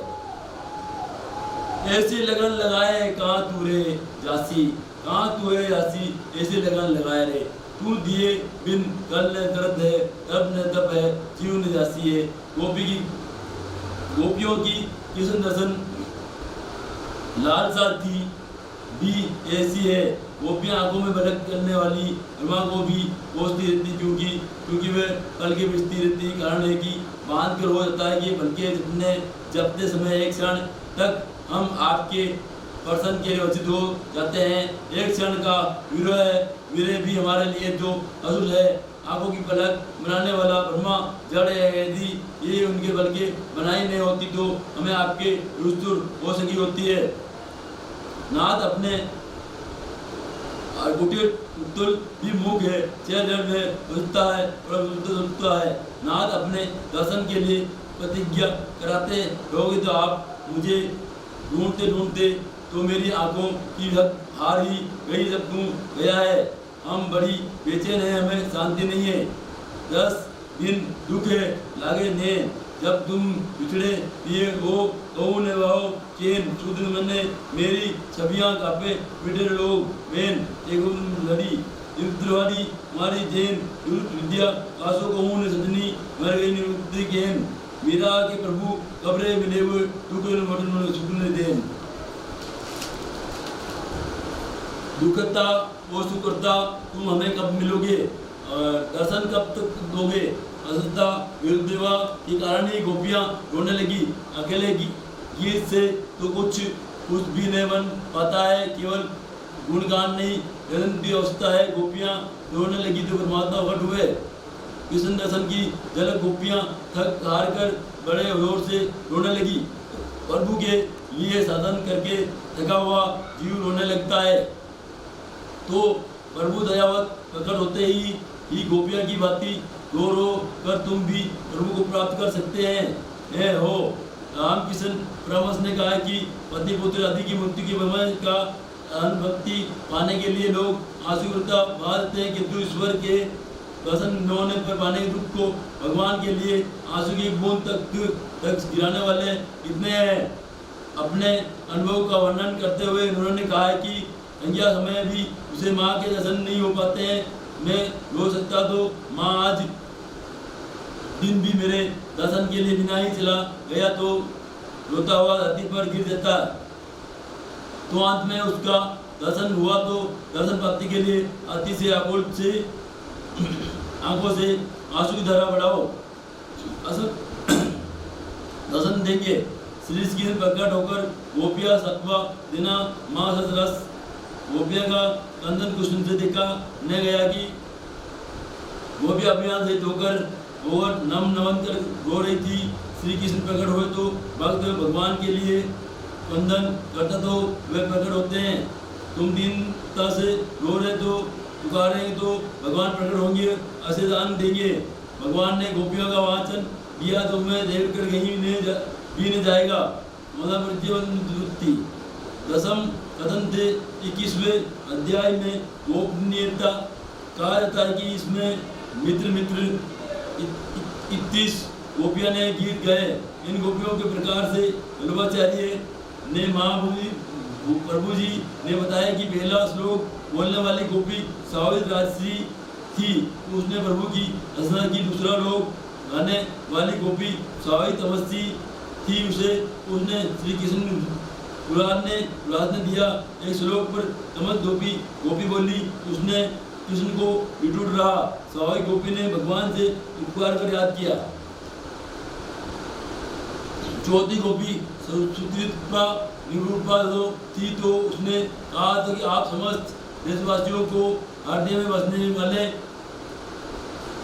ऐसे लगन लगाए कहाँ तू रे जासी, कहाँ तू है यासी, ऐसे लगन लगाए रे। तू दिए बिन कल ने दर्द है, तब ने तब है, जीव ने जासी है। गोपियों की कृष्ण दर्शन लालसा थी भी ऐसी है। गोपियाँ आंखों में बलक करने वाली ब्रह्मा को भी कोसती रहती क्योंकि वे पल के बिजती रहती। कारण है कि बांध कर हो जाता है कि बल्कि जपते समय एक क्षण तक हम आपके पर्सन के लिए वचित हो जाते हैं। एक क्षण का विरह भी हमारे लिए जो अधूर है। आंखों की पलक बनाने वाला ब्रह्मा जड़ है। यदि ये उनके बल के बनाई नहीं होती तो हमें आपके रुस्तुर हो सकी होती है। नाथ अपने कुटिल भी मुख है, चेहरे में उठता है और उठता है। नाथ अपने दर्शन के लिए प्रतिज्ञा कराते रहोगे तो आप मुझे ढूंढते ढूंढते तो मेरी आंखों की हद हार ही गई जब तू गया है। हम बड़ी बेचैन है, हमें शांति नहीं है। 10 दिन दुख है लागे ने, जब तुम पिछड़े पिए हो कहू ने वाहो चैन। शूद्र मने मेरी छबियाँ कापे पिटे लोग बेन एगुम लड़ी इंद्रवारी मारी जैन विद्या कासो कहू ने सजनी मर गई निवृत्ति केन। मीरा के प्रभु कब्रे मिले हुए टुकड़े मटन सुकने देन। दुखता वो सुकरता तुम हमें कब मिलोगे, दर्शन कब तक दोगे। असुता विरुद्धवा के कारण ही गोपियाँ रोने लगी। अकेले गीत से तो कुछ भी नहीं बन पाता है, केवल गुणगान नहीं की अवस्था है। गोपियाँ रोने लगी तो परमात्मा प्रकट हुए। कृष्ण दर्शन की झलक गोपियाँ थक हार कर बड़े जोर से रोने लगी। प्रभु के लिए साधन करके थका हुआ जीव रोने लगता है तो प्रभु दयावत प्रकट होते ही गोपियाँ की बाती रो कर तुम भी प्रभु को प्राप्त कर सकते हैं हो। रामकृष्ण परमहंस ने कहा कि पति पुत्र आदि की मृत्यु की भ्रमण का अनुभक्ति पाने के लिए लोग आंसुता बहाते हैं, किंतु ईश्वर के दर्शन न होने पर पाने के दुख को भगवान के लिए आंसू की बूंद तक गिराने वाले कितने हैं। अपने अनुभव का वर्णन करते हुए उन्होंने कहा है कि संज्ञा समय भी उसे माँ के दर्शन नहीं हो पाते हैं। मैं रो सकता तो माँ आज दिन भी मेरे दर्शन के लिए बिना ही चला गया तो रोता हुआ धरती पर गिर जाता। तो अंत में उसका दर्शन हुआ तो दर्शन प्राप्ति के लिए अति से आकुल से आंखों से आंसू की धारा बढ़ाओ। दर्शन देंगे श्री की प्रकट होकर गोपिया सत्वा देना माँ सतरस। गोपिया का कंदन कुसुम से देखा न गया कि गोपिया अभियान से धोकर और नमन कर रो रही थी। श्री कृष्ण प्रकट हुए तो भक्त भगवान के लिए कंदन करता तो वे प्रकट होते हैं। तुम दीनता से रो रहे तो पुकारेंगे तो भगवान प्रकट होंगे, ऐसे दान देंगे। भगवान ने गोपियों का वाचन किया तो मैं देख कर कहीं भी नहीं जाएगा। दसम कथन थे 21वें अध्याय में गोपनीयता कहा जाता है कि इसमें मित्र 31 गोपियाँ ने गीत गाए। इन गोपियों के प्रकार से वल्लभाचार्य ने प्रभु जी ने बताया कि पहला श्लोक बोलने वाली गोपी सावित्री राजश्री थी, उसने प्रभु की रचना की। दूसरा लोक गाने वाली गोपी सावित्री तमस्वी थी, उसने श्री कृष्ण पुराण ने दिया। एक श्लोक पर तमस गोपी बोली, उसने कृष्ण को विटूट रहा। स्वाभाविक गोपी ने भगवान से उपकार कर याद किया। चौथी गोपी सुकृपा निरूपा थी तो उसने कहा था कि आप समस्त देशवासियों को हृदय में बसने वाले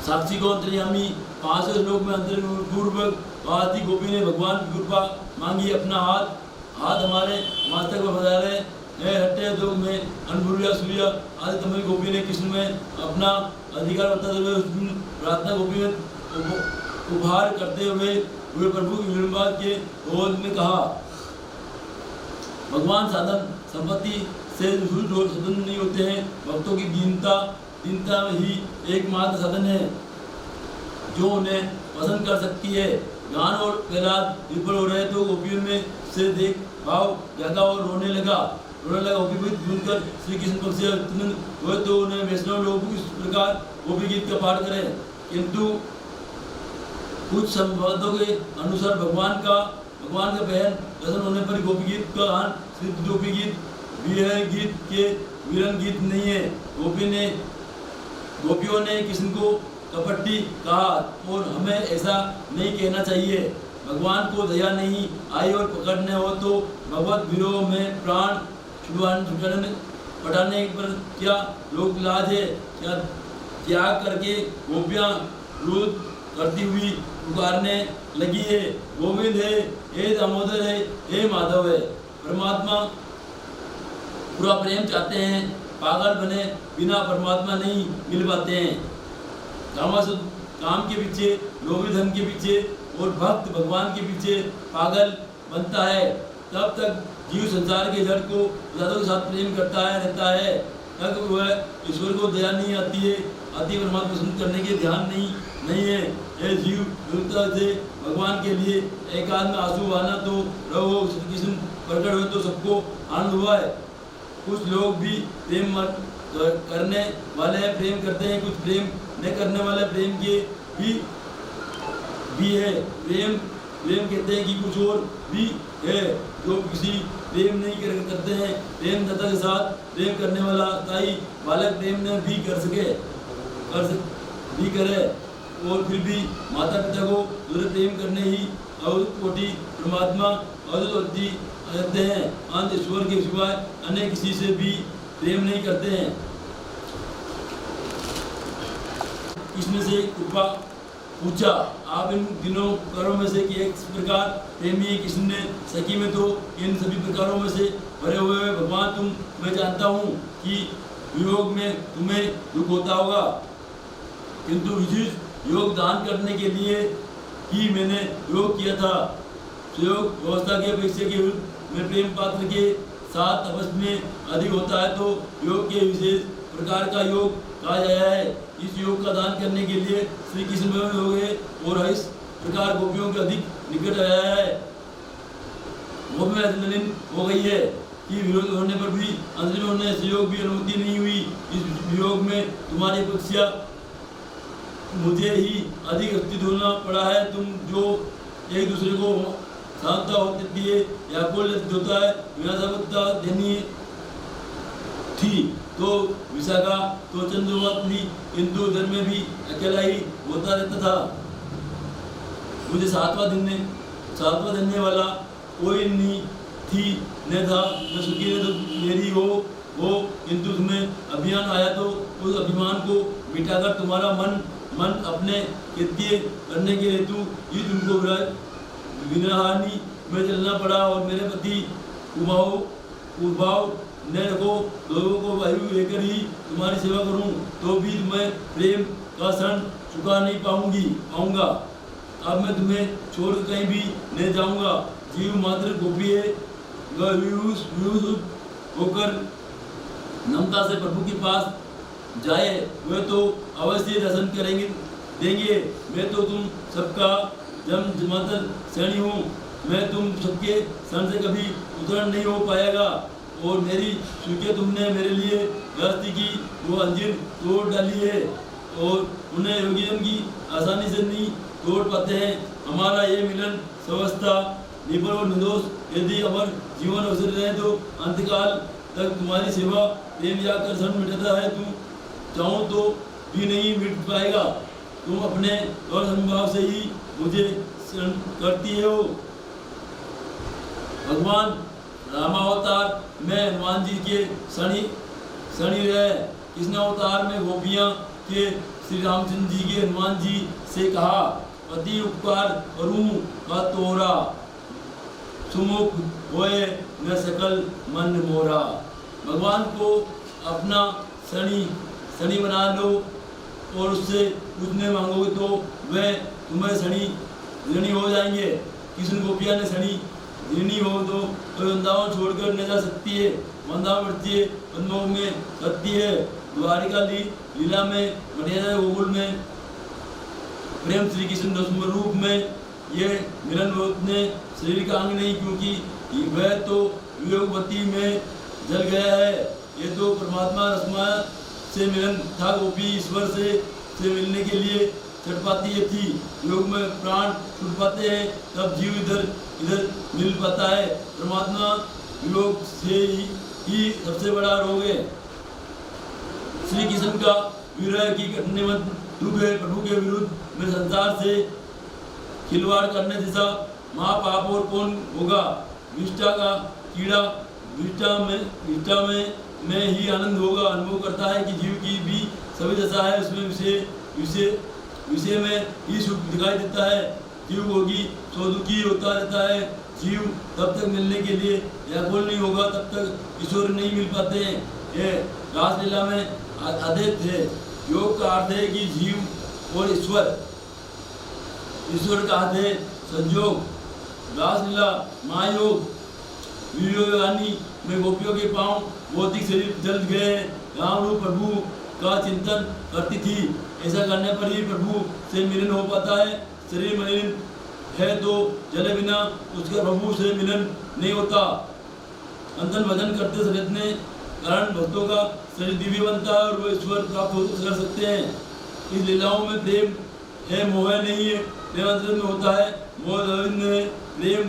साक्षी को अंतर्यामी 5वें श्लोक में अंतर्पूर्वक आदि गोपी ने भगवान की कृपा मांगी। अपना हाथ हाथ हमारे माथे को बजा रहे हे हट्टे दो में अनबुरिया सूर्य आदि तमिल गोपी ने कृष्ण में अपना अधिकार बताते हुए उस दिन प्रार्थना गोपी में उपहार करते हुए प्रभु की विलंबाद के बोध में कहा, भगवान साधन संपत्ति से स्वतंत्र नहीं होते हैं। भक्तों की दीनता ही एकमात्र साधन है जो उन्हें पसंद कर सकती है। ज्ञान और प्रहलाद विफल हो रहे तो गोपियों में से देख भाव जागा और रोने लगा। गोपी गीत सुनकर श्री कृष्ण पक्ष से हुए तो उन्हें वैष्णव लोग इस प्रकार गोपी गीत का पाठ करें, किंतु कुछ संवादों के अनुसार भगवान का बहन दर्शन होने पर गोपी गीत का गान सिद्ध गोपी गीत विरह गीत के विरन गीत नहीं है। गोपियों ने कृष्ण को कपटी कहा और हमें ऐसा नहीं कहना चाहिए। भगवान को दया नहीं आई और पकड़ने हो तो भगवत विरोह में प्राण पढ़ाने पर क्या लोग लाज है? क्या त्याग करके गोपियाँ क्रोध करती हुई पुकारने लगी है, गोविंद है, हे दामोदर है, हे माधव है। परमात्मा पूरा प्रेम चाहते हैं, पागल बने बिना परमात्मा नहीं मिल पाते हैं। काम के पीछे, लोभी धन के पीछे और भक्त भगवान के पीछे पागल बनता है, तब तक जीव संसार के जड़ को दादों के साथ प्रेम करता है रहता है, तब वह ईश्वर को दया नहीं आती है, अति परमात्मा पसंद करने के ध्यान नहीं है। ये जीव विरुद्धता से भगवान के लिए एकांत में आंसू बहाना तो रहो, श्री कृष्ण प्रकट हुए तो सबको आनंद हुआ है। कुछ लोग भी प्रेम करने वाले हैं, प्रेम करते हैं, कुछ प्रेम नहीं करने वाले प्रेम के भी है। प्रेम कहते हैं कि कुछ और भी है जो किसी प्रेम नहीं करते हैं। प्रेम दाता के साथ प्रेम करने वाला ताई बालक प्रेम ने भी करे और फिर भी माता पिता को दूर प्रेम करने ही अवधूत कोटि परमात्मा अवधूत रहते हैं। अंत ईश्वर के सिवाय अन्य किसी से भी प्रेम नहीं करते हैं। कृष्ण से कृपा पूछा, आप इन दिनों प्रकारों में से कि एक प्रकार प्रेमी है। कृष्ण ने सखी में तो इन सभी प्रकारों में से भरे हुए भगवान मैं जानता हूँ कि वियोग में तुम्हें दुख होता होगा, किंतु विशेष योग दान करने के लिए ही मैंने योग किया था। योग व्यवस्था के अपेक्षा के में प्रेम पात्र के साथ तपस्या में अधिक होता है तो योग के विशेष प्रकार का योग कहा गया है। इस योग का दान करने के लिए श्री कृष्ण हो गए और इस प्रकार गोपियों के अधिक निकट आया है। गोप में अतिलीन हो गई है कि विरोध होने पर भी अंतरिम होने से योग भी अनुमति नहीं हुई। इस योग में तुम्हारी अपेक्षा मुझे ही अधिक स्थित होना पड़ा है। तुम जो एक दूसरे को शांता होती है या कोल होता है विनाशकता देनी थी तो विशाखा तो चंद्रवती, किंतु उधर में भी अकेला ही होता रहता था। मुझे सातवां देने वाला कोई नहीं न था, न सुखी ने तो मेरी हो, किंतु तुम्हें अभिमान आया तो उस अभिमान को मिटाकर तुम्हारा मन अपने कृत्य करने के हेतु ही तुमको विनाहानि में चलना पड़ा और मेरे प्रति उभाव न रखो। लोगों को वायु लेकर ही तुम्हारी सेवा करूं तो भी मैं प्रेम का क्षण चुका नहीं पाऊंगा। अब मैं तुम्हें छोड़ कहीं भी नहीं जाऊंगा। जीव मात्र गोपी है, होकर नमता से प्रभु के पास जाए वे तो अवश्य दर्शन देंगे। मैं तो तुम सबका जमातर श्रेणी हूँ, मैं तुम सबके शरण से कभी उतरण नहीं हो पाएगा। और मेरी चूंकि तुमने मेरे लिए व्यवस्था की वो अंजीर तोड़ डाली है और उन्हें योगियन की आसानी से नहीं तोड़ पाते हैं। हमारा ये मिलन स्वस्था निबर और निर्दोष यदि अमर जीवन अवसर रहे तो अंतकाल तक तुम्हारी सेवा प्रेम या आकर्षण मिटाता है। तुम चाहो तो भी नहीं मिट पाएगा। तुम अपने और संभाव से ही मुझे शरण करती हो। भगवान रामावतार में हनुमान जी के शनि रहे। कृष्ण अवतार में गोपियाँ के श्री रामचंद्र जी के हनुमान जी से कहा, पति उपकार करूँ का तोरा सुमुख होए न सकल मन मोरा। भगवान को अपना शनि बना लो और उससे पूछने मांगोगे तो वह तुम्हें ऋणी हो जाएंगे। कृष्ण गोपिया ने शनि ऋणी हो तो वृंदावन छोड़कर न जा सकती है। वृंदावन बढ़ती है, वनभोग में करती है। द्वारिका लीला में, मर्यादा गोकुल में प्रेम श्री कृष्ण रसम रूप में ये मिलन ने शरीर का अंग नहीं, क्योंकि वह तो वियोगवती में जल गया है। ये तो परमात्मा रसमा से मिलन था। गोपी ईश्वर से मिलने के लिए छटपाती ये थी। योग में प्राण छूट पाते हैं, तब जीव इधर मिल पाता है। परमात्मा योग से ही सबसे बड़ा रोग है। श्री कृष्ण का विरह की कठिन दुख है। प्रभु के विरुद्ध में संसार से खिलवाड़ करने जैसा महापाप और कौन होगा। विष्ठा का कीड़ा विष्ठा में ही आनंद होगा। अनुभव करता है कि जीव की भी सभी दशा है, उसमें विषय में ही सुख दिखाई देता है। जीव होगी तो दुखी होता रहता है। जीव तब तक मिलने के लिए व्याकुल नहीं होगा तब तक ईश्वर नहीं मिल पाते हैं। ये रासलीला में आदेश है। योग का अर्थ है कि जीव और ईश्वर का अर्थ है संयोग। रासलीला महायोग वीर्योगानी में गोपियों के पांव भौतिक शरीर जल गए। राम रूप प्रभु का चिंतन करती थी। ऐसा करने पर ही प्रभु से मिलन हो पाता है। शरीर मलिन है तो जले बिना उसका प्रभु से मिलन नहीं होता। अंतन भजन करते रहने कारण भक्तों का शरीर दिव्य बनता है और वो ईश्वर प्राप्त कर सकते हैं। इस लीलाओं में प्रेम है, मोह नहीं है। प्रेम अंतर में होता है, मोह में प्रेम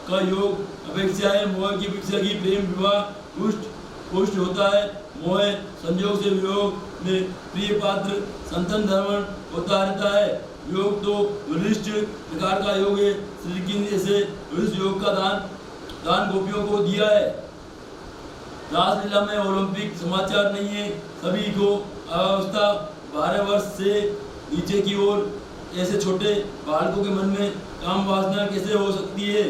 का योग अपेक्षा है। मोह की अपेक्षा की प्रेम विवाह पुष्ट होता है। मोह संयोग से वियोग में प्रिय पात्र संतन धर्म होता रहता है। योग तो वरिष्ठ प्रकार का योग है। श्री कृष्ण जैसे वरिष्ठ योग का दान गोपियों को दिया है। रासलीला में ओलंपिक समाचार नहीं है। सभी को अवस्था 12 वर्ष से नीचे की ओर ऐसे छोटे बालकों के मन में काम वासना कैसे हो सकती है।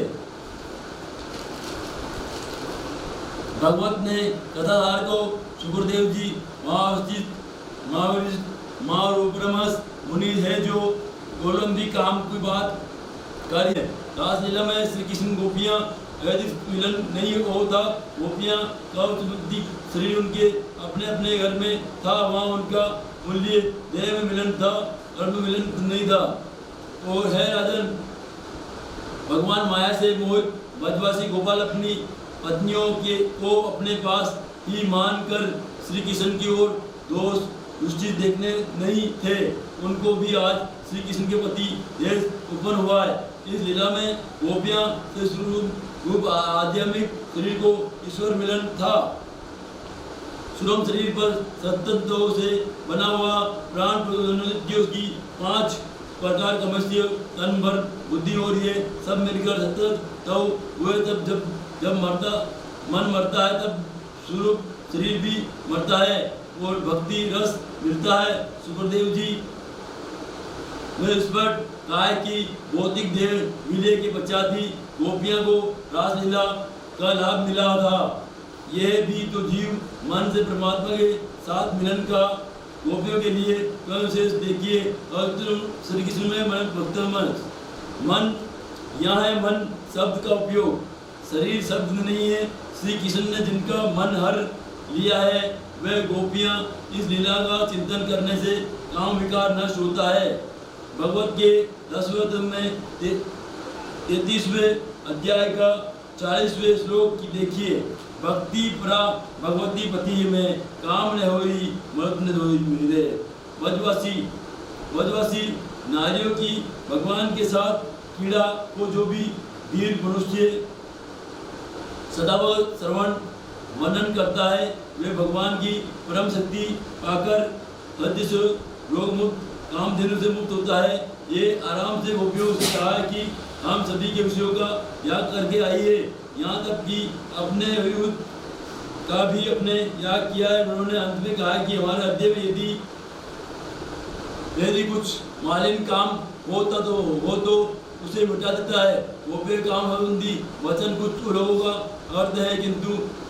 भगवत ने कथाधार को शुक्रदेव जी महारूपरमस मुनि है जो गोलंदी काम की बात कार्य। रासलीला में श्री कृष्ण गोपियाँ यदि मिलन नहीं होता, गोपियाँ का शरीर उनके अपने अपने घर में था, वहाँ उनका मूल्य देह में मिलन था, कर्म में मिलन नहीं था। और है राजन, भगवान माया से मोहित ब्रजवासी गोपाल अपनी पत्नियों को अपने पास ही मानकर श्री कृष्ण की ओर दोष दृष्टि देखने नहीं थे। उनको भी आज श्री कृष्ण के प्रति देश उत्पन्न हुआ है। इस लीला में गोपियाँ से रूप आध्यात्मिक शरीर को ईश्वर मिलन था। सुरम शरीर पर सततों से बना हुआ प्राण प्रज्ञों की 5 प्रकार कमस्य तन भर बुद्धि और ये सब मिलकर सतत तो हुए। तब जब मन मरता है तब स्वरूप शरीर भी मरता है और भक्ति रस मिलता है। सुखदेव जी ने स्पष्ट कहा है कि भौतिक देह मिले के पश्चात ही गोपियाँ को रासलीला का लाभ मिला था। यह भी तो जीव मन से परमात्मा के साथ मिलन का गोपियों के लिए विशेष देखिए। श्री कृष्ण में मन यहाँ है। मन शब्द का उपयोग शरीर शब्द नहीं है। श्री कृष्ण ने जिनका मन हर लिया है वह गोपियाँ इस लीला का चिंतन करने से काम विकार नष्ट होता है। भगवत के 10वें में 33वें अध्याय का 40वें श्लोक की देखिए। भक्ति परा भगवती पति में काम न होई मृत न होई मेरे। वजवासी नारियों की भगवान के साथ कीड़ा को जो भी वीर मनुष्य सदाव श्रवण वर्णन करता है वे भगवान की परम शक्ति पाकर हृदय से रोग मुक्त कामधेनु से मुक्त होता है। ये आराम से गोपियों से कहा है कि हम सभी के विषयों का याद करके आइए। यहाँ तक कि अपने युद्ध का भी अपने याद किया है। उन्होंने अंत में कहा कि हमारे हृदय में यदि कुछ मालिन काम होता तो उसे मिटा देता है। गोप्य काम संबंधी वचन कुछ लोगों का अर्थ है, किंतु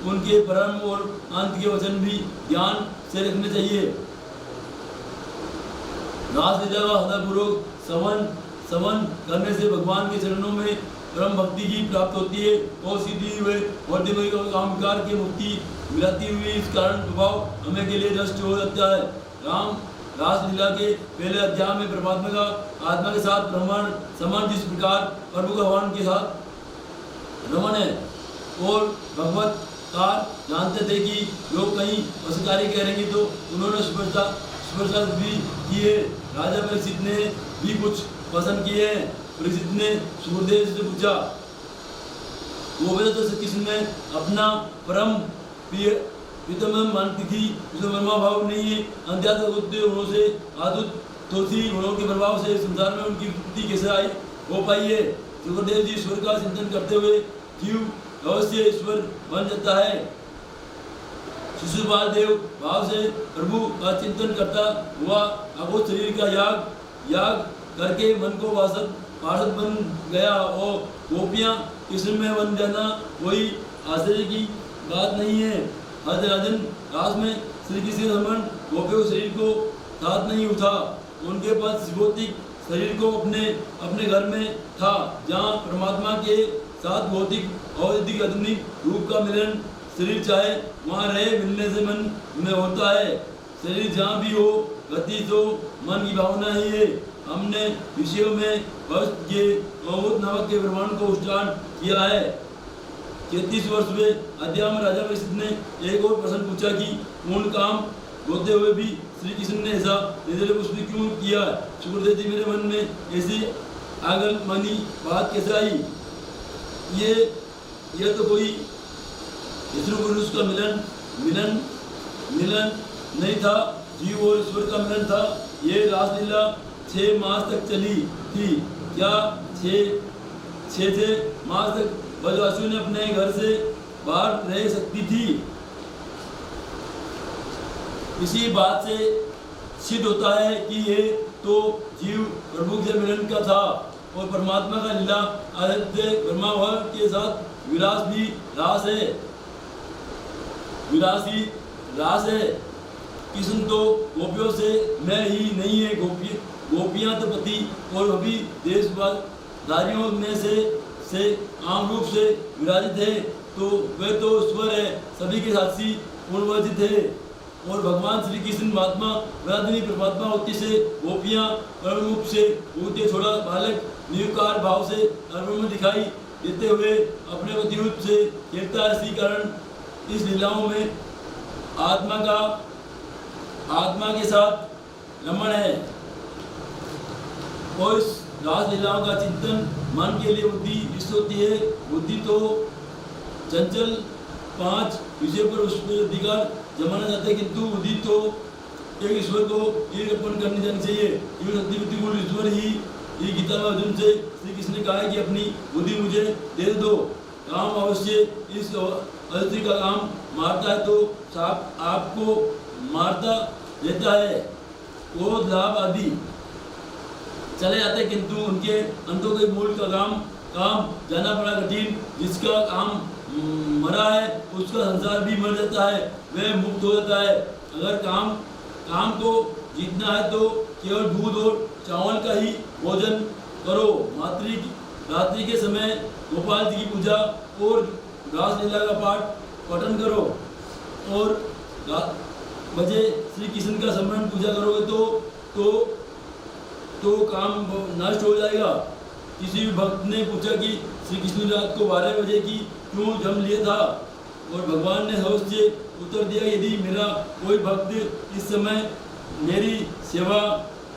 उनके परम और अंत के वचन भी ध्यान से रखने चाहिए। रासलीला का सदापूर्वक समन करने से भगवान के चरणों में परम भक्ति की प्राप्त होती है और सीधी हुए वर्धमय कामकार की मुक्ति मिलाती हुई इस कारण प्रभाव हमें के लिए दृष्ट हो जाता है। रासलीला के पहले अध्याय में परमात्मा का आत्मा के साथ भ्रमण समान जिस प्रकार प्रभु भगवान के साथ रमन है और भगवत कार जानते थे कि लोग कहीं वशकारी करेंगे तो उन्होंने स्पर्शा भी किए। राजा परीक्षित ने भी कुछ पसंद किए हैं। परीक्षित ने सुखदेव से पूछा, वो तो कृष्ण ने अपना परम प्रिय प्रीतम मानती थी, उसमें ब्रह्मा भाव नहीं है, अध्यात्म गुणों से आदुत तो थी, गुणों के प्रभाव से संसार में उनकी तृप्ति कैसे आई हो पाई है। सुखदेव जी ईश्वर का चिंतन करते हुए जीव अवश्य ईश्वर बन जाता है। शिशुपाल देव भाव से प्रभु का चिंतन करता हुआ अबोध शरीर का याग करके मन को पार्षद बन गया और गोपियां कृष्ण में बन जाना कोई आश्चर्य की बात नहीं है। राजन रास में श्री कृष्ण समन गोपियों शरीर को साथ नहीं उठा, उनके पास भौतिक शरीर को अपने घर में था, जहाँ परमात्मा के साथ भौतिक और आधुनिक रूप का मिलन शरीर चाहे वहाँ रहे, मिलने से मन में होता है। शरीर जहाँ भी हो गति तो मन की भावना ही है। हमने विषयों में बस ये नामक के प्रमाण को उच्चारण किया है। 33 वर्ष में अध्याय में राजा परीक्षित ने एक और प्रश्न पूछा कि पूर्ण काम होते हुए भी श्री कृष्ण ने ऐसा निर्दलीय पुष्प क्यों किया। सुखदेव जी, मेरे मन में ऐसी आगमनी बात कैसे आई। ये तो कोई ईश्वर पुरुष का मिलन नहीं था, जीव और ईश्वर का मिलन था। ये रासलीला 6 मास तक चली थी। क्या 6 मास तक ब्रजवासियों ने अपने घर से बाहर रह सकती थी। इसी बात से सिद्ध होता है कि ये तो जीव प्रभु के मिलन का था और परमात्मा का लीला आदित्य ब्रह्मा के साथ विलास भी रास है। कृष्ण तो गोपियों से मैं ही नहीं है, गोपियां तो पति और अभी देशवासियों में से आम रूप से विराजित है, तो वे तो ईश्वर है, सभी के साक्षी पूर्वजित है। और भगवान श्री कृष्ण महात्मा विराधनी परमात्मा होती से गोपियां परम रूप से भूते छोड़ा बालक नियुकार भाव से अरुण में दिखाई देते हुए अपने पतियुत से खेलता है। इसी कारण इस लीलाओं में आत्मा के साथ रमण है। और इस रास लीलाओं का चिंतन मन के लिए बुद्धि इष्ट होती है। बुद्धि तो चंचल 5 विषय पर उसमें अधिकार जमाना जाता है, किंतु बुद्धि तो एक ईश्वर को ये अर्पण करनी जानी चाहिए। ईश्वर ही गीता में अर्जुन से श्री कृष्ण ने कहा है कि अपनी बुद्धि मुझे दे दो। काम अवश्य इस अतिथि का काम मारता है तो साप आपको मारता देता है। क्रोध लाभ आदि चले जाते, किंतु उनके अंतों के मूल का काम जाना बड़ा कठिन। जिसका काम मरा है उसका संसार भी मर जाता है, वह मुक्त हो जाता है। अगर काम को जीतना है तो केवल दूध और चावल का ही भोजन करो। रात्रि के समय गोपाल जी की पूजा और रासलीला का पठन करो और बजे श्री कृष्ण का स्मरण पूजा करोगे तो काम नष्ट हो जाएगा। किसी भी भक्त ने पूछा कि श्री कृष्ण रात को 12 बजे की क्यों जम लिया था, और भगवान ने अवश्य उत्तर दिया, यदि मेरा कोई भक्त इस समय मेरी सेवा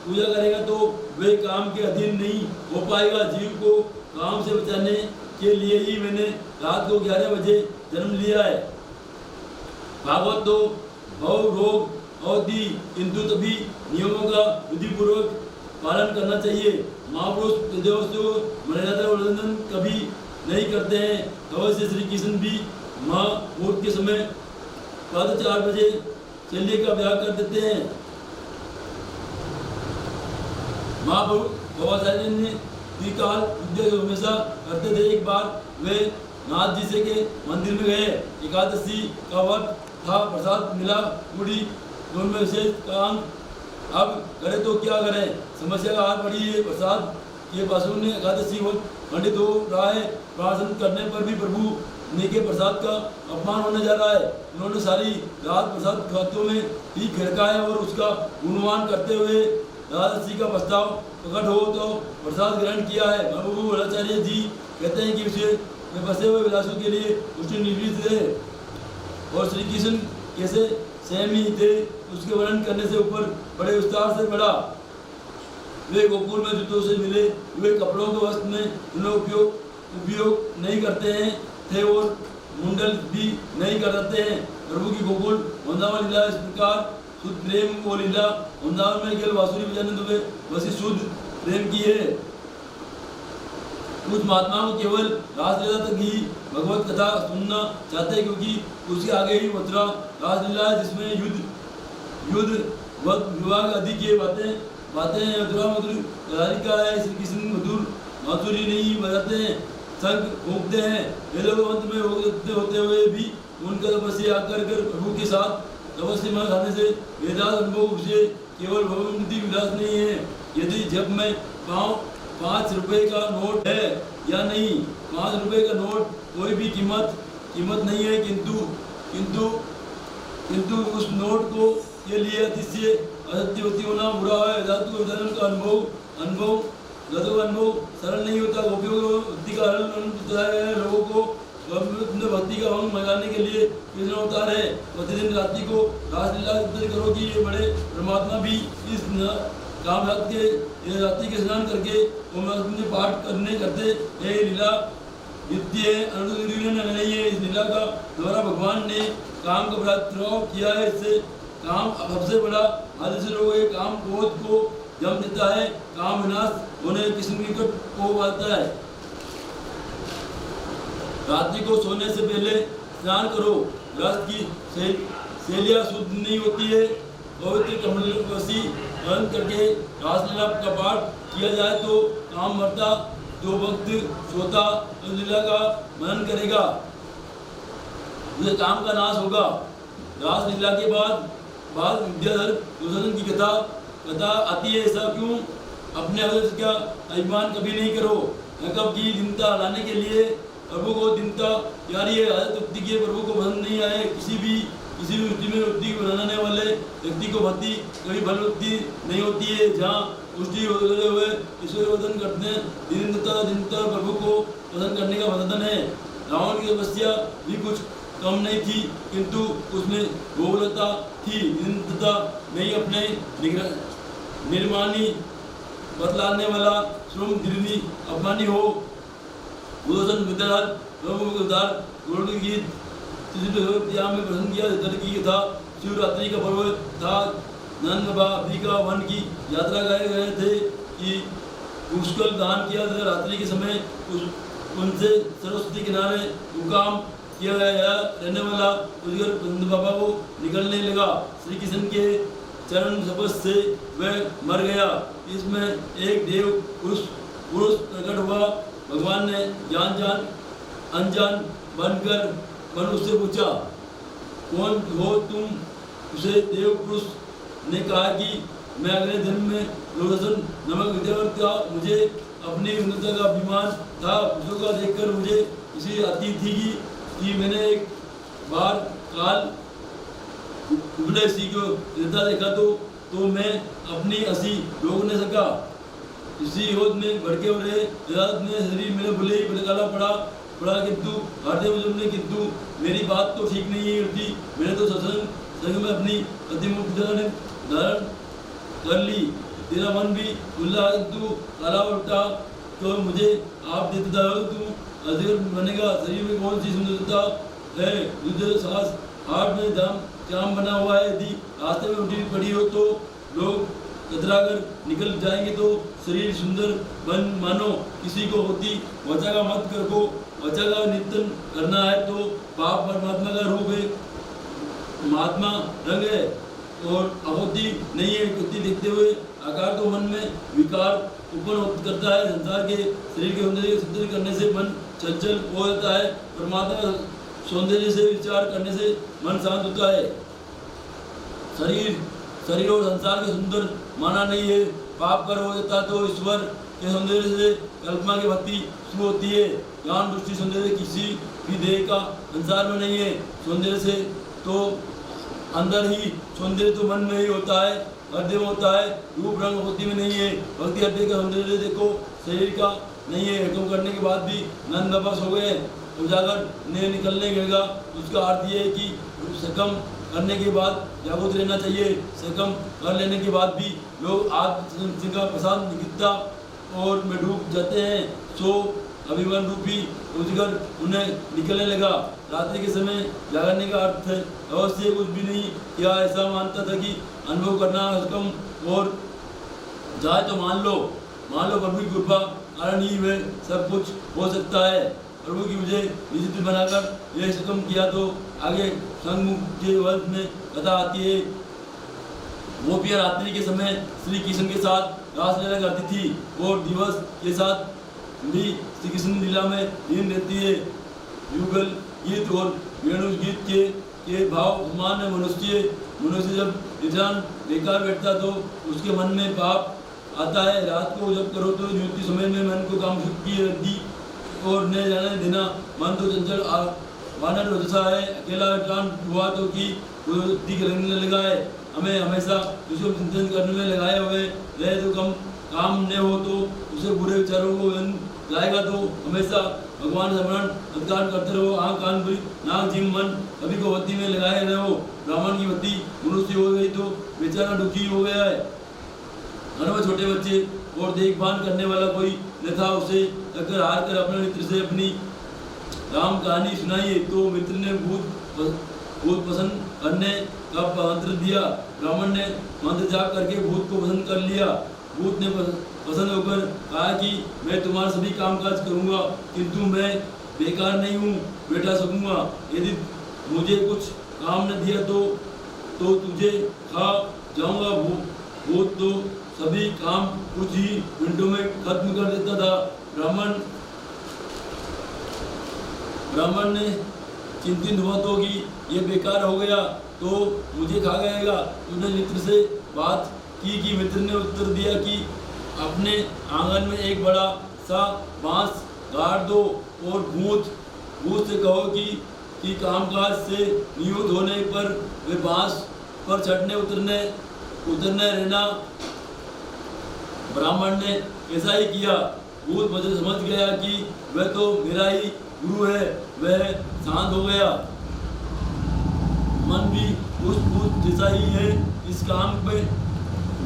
पूजा करेगा तो वे काम के अधीन नहीं हो पाएगा। जीव को काम से बचाने के लिए ही मैंने रात को 11 बजे जन्म लिया है। भागवत तो भव रोग अवधि, किंतु तभी नियमों का बुद्धिपूर्वक पालन करना चाहिए। महापुरुष मर्यादा उल्लंघन कभी नहीं करते हैं। अवश्य श्री कृष्ण भी महामुहूर्त के समय प्रातः 4 बजे शल्य का विवाह कर देते हैं। महापुरुष बाबाचार्य ने त्रिकाल युद्ध हमेशा करते थे। एक बार वे नाथ जी से के मंदिर में गए। एकादशी का वक्त था, प्रसाद मिला, पूरी उनमें विशेष काम। अब करे तो क्या करें, समस्या का हाथ पड़ी है। प्रसाद ये पशु ने एकादशी वक्त खंडित हो रहा है। प्रार्थना करने पर भी प्रभु ने के प्रसाद का अपमान होने जा रहा है। उन्होंने सारी रात प्रसाद खातों में ही खिड़का है और उसका गुणगान करते हुए एकादशी का प्रस्ताव प्रकट हो तो प्रसाद ग्रहण किया है। प्रभु आचार्य जी कहते हैं कि उसे में बसे हुए विलासों के लिए उसने निवृत्त थे और श्री कृष्ण कैसे सहमी थे उसके वर्णन करने से ऊपर बड़े विस्तार से बढ़ा। वे गोकुल में जूतों से मिले हुए कपड़ों के वस्त्र में उन्हें उपयोग नहीं करते हैं थे और मुंडल भी नहीं करते हैं। प्रभु की गोकुल वृंदावन लीला इस प्रकार शुद्ध प्रेम वो लीला वृंदावन में केवल बांसुरी बजाने दुबे वैसी शुद्ध प्रेम की है। कुछ महात्माओं को केवल रासलीला तक ही भगवत कथा सुनना चाहते हैं क्योंकि उसके आगे ही मथुरा रासलीला है जिसमें युद्ध वक्त विवाह आदि की बातें मथुरा मधुर राधिका है। श्री कृष्ण मधुर माधुरी नहीं बजाते हैं, संग फूंकते हैं। ये लोग अंत में होते हुए भी उनका तपस्या कर प्रभु के साथ तपस्या खाने से वेदांत अनुभव से केवल भगवती विलास नहीं है। यदि जब मैं पाऊँ 5 रुपए का नोट है या नहीं, 5 रुपए का नोट कोई भी कीमत नहीं है, किंतु उस नोट को के लिए अतिशय असत्य होना बुरा है। धातु का अनुभव सरल नहीं होता। गोपियों भक्ति का लोगों को भक्ति का अंग मंगाने के लिए कृष्ण अवतार है। प्रतिदिन रात्रि को रासलीला करो कि ये बड़े परमात्मा भी इस काम रात्रि के स्नान करके पाठ करते ये लीला द्वितीय नहीं है। इस लीला का द्वारा भगवान ने काम का प्रादुर्भाव किया है। इससे काम सबसे बड़ा आदर्श लोग काम क्रोध को जन्म देता है, काम विनाश होने किसी निकट को आता है। रात्रि को सोने से पहले स्नान करो। रस की शैलियाँ शुद्ध नहीं होती है। पवित्र कमलवसी बंद करके रासलीला का पाठ किया जाए तो काम मरता, जो भक्त सोता लीला का मनन करेगा उसे काम का नाश होगा। रासलीला के बाद विद्याधर दुर्योधन की कथा आती है। ऐसा क्यों? अपने आदर्श का अभिमान कभी नहीं करो। कब की दीनता लाने के लिए प्रभु को दीनता यारी है। आदत उक्ति के प्रभु को पसंद नहीं आए। किसी भी वृत्ति में वृत्ति बनाने वाले व्यक्ति को भक्ति कभी फल वृत्ति नहीं होती है। जहाँ पुष्टि होते हुए ईश्वर वदन करते हैं, दीनता प्रभु को पसंद करने का बंधन है। रावण की तपस्या भी कुछ कम नहीं थी, किंतु उसमें गोलता थी। दीनता नहीं अपने निर्माणी बतलाने वाला श्रम दिलनी अपमानी हो। भूषण विद्याधर प्रभु उदार गीत में प्रसन्न किया की था। शिवरात्रि का पर्व था। नंद बाबी का वन की यात्रा गए थे कि पुष्कर दान किया था। रात्रि के समय उनसे सरस्वती किनारे मुकाम किया गया रहने वाला नंद बाबा को निकलने लगा। श्री कृष्ण के चरण स्पर्श से वह मर गया। इसमें एक देव पुरुष प्रकट हुआ। भगवान ने जान अनजान बनकर उससे पूछा, कौन हो तुम? उसे देव पुरुष ने कहा कि मैं अगले जन्म में लोरसन नमक विद्यावर था। मुझे अपनी उन्नता का अभिमान था। पुरुषों का देखकर मुझे इसी आती थी कि मैंने एक बार काल उबले सी को देता देखा तो मैं अपनी हंसी रोक नहीं सका। इसी योद्ध में भड़के हुए ने शरीर मेरे भले ही भड़काना पड़ा किंतु भारतीय बुजुर्ग ने किंतु मेरी बात तो ठीक नहीं होती। मैंने तो सत्संग में अपनी प्रतिमुक्ति धारण कर ली। तेरा मन भी खुला किंतु काला उल्टा तो मुझे आप देता हो। तू अजगर बनेगा। शरीर में कौन सी सुंदरता है? दूसरे सांस हाथ में जाम बना हुआ है। यदि रास्ते में उल्टी पड़ी हो तो लोग कतरा कर निकल जाएंगे तो शरीर सुंदर बन मानो किसी को होती। वचा का मत कर को वचा का नित्यन करना है तो पाप परमात्मा का रूप है, महात्मा रंग है। और आपत्ति नहीं है। विपत्ति देखते हुए आकार तो मन में विकार उत्पन्न करता है। संसार के शरीर के सौंदर्य चिंतन करने से मन चंचल हो जाता है। परमात्मा सौंदर्य से विचार करने से मन शांत होता है। शरीर और संसार के सुंदर माना नहीं है। पाप कर हो जाता तो ईश्वर के सौंदर्य से कल्पना की भक्ति शुरू होती है। ज्ञान दृष्टि सौंदर्य किसी भी देह का संसार में नहीं है। सौंदर्य से तो अंदर ही, सौंदर्य तो मन में ही होता है, हृदय में होता है, रूप रंग भक्ति में नहीं है। भक्ति हृदय का सौंदर्य देखो शरीर का नहीं है। हुक्म करने के बाद भी नंद बस हो गए, उजागर ने निकलने लगेगा। उसका अर्थ ये है कि सकम करने के बाद जागरूक रहना चाहिए। सकम कर लेने के बाद भी लोग आत्म का प्रसाद निकिता और में डूब जाते हैं। सो अभिमान रूपी उजगर उन्हें निकलने लगा। रात्रि के समय जागरने का अर्थ है अवश्य कुछ भी नहीं किया। ऐसा मानता था कि अनुभव करना कम और जाए तो मान लो प्रभु की कृपा कारण ही वह सब कुछ हो सकता है। प्रभु की मुझे निश्चित बनाकर यह सकम किया तो आगे संगमुख के वर्ष में कथा आती है। वो भी रात्रि के समय श्री कृष्ण के साथ रासलीला करती थी और दिवस के साथ भी श्री कृष्ण लीला में लीन रहती है। युगल गीत और वेणु गीत के भाव समान है। मनुष्य जब निजान बेकार बैठता तो उसके मन में पाप आता है। रात को जब करो तो युक्ति समय में मन को काम की रद्दी और न जाने देना। मन तो चंचल वानर जैसा है। अकेला टान हुआ तो कि करने लगा है। हमें हमेशा उसको चिंतन करने में लगाए हुए रहे तो कम काम न हो तो उसे बुरे विचारों को जाएगा। तो हमेशा भगवान स्मरण सत्कार करते रहो। आँख कान बुरी नाक जीव मन सभी को बत्ती में लगाए रहो। ब्राह्मण की बत्ती मनुष्य हो गई तो बेचारा दुखी हो गया है। घर में छोटे बच्चे और देखभाल करने वाला कोई न था। उसे टक्कर हार कर अपने मित्र से अपनी राम कहानी सुनाई तो मित्र ने भूत पसंद करने का मंत्र दिया। ब्राह्मण ने मंत्र जाप करके भूत को पसंद कर लिया। भूत ने पसंद होकर कहा कि मैं तुम्हारा सभी कामकाज करूंगा किंतु मैं बेकार नहीं हूँ, बैठा सकूंगा। यदि मुझे कुछ काम न दिया तो तुझे खा जाऊंगा। भूत तो सभी काम कुछ ही मिनटों में खत्म कर देता था। ब्राह्मण ने चिंतित हुआ तो कि ये बेकार हो गया तो मुझे खा जाएगा। उसने मित्र से बात की कि मित्र ने उत्तर दिया कि अपने आंगन में एक बड़ा सा बांस गाड़ दो और भूत से कहो कि कामकाज से नियुक्त होने पर वे बांस पर चढ़ने उतरने रहना। ब्राह्मण ने ऐसा ही किया। भूत मुझे समझ गया कि वह तो मेरा ही गुरु है। वह शांत हो गया। मन भी उस भूत जैसा ही है। इस काम पे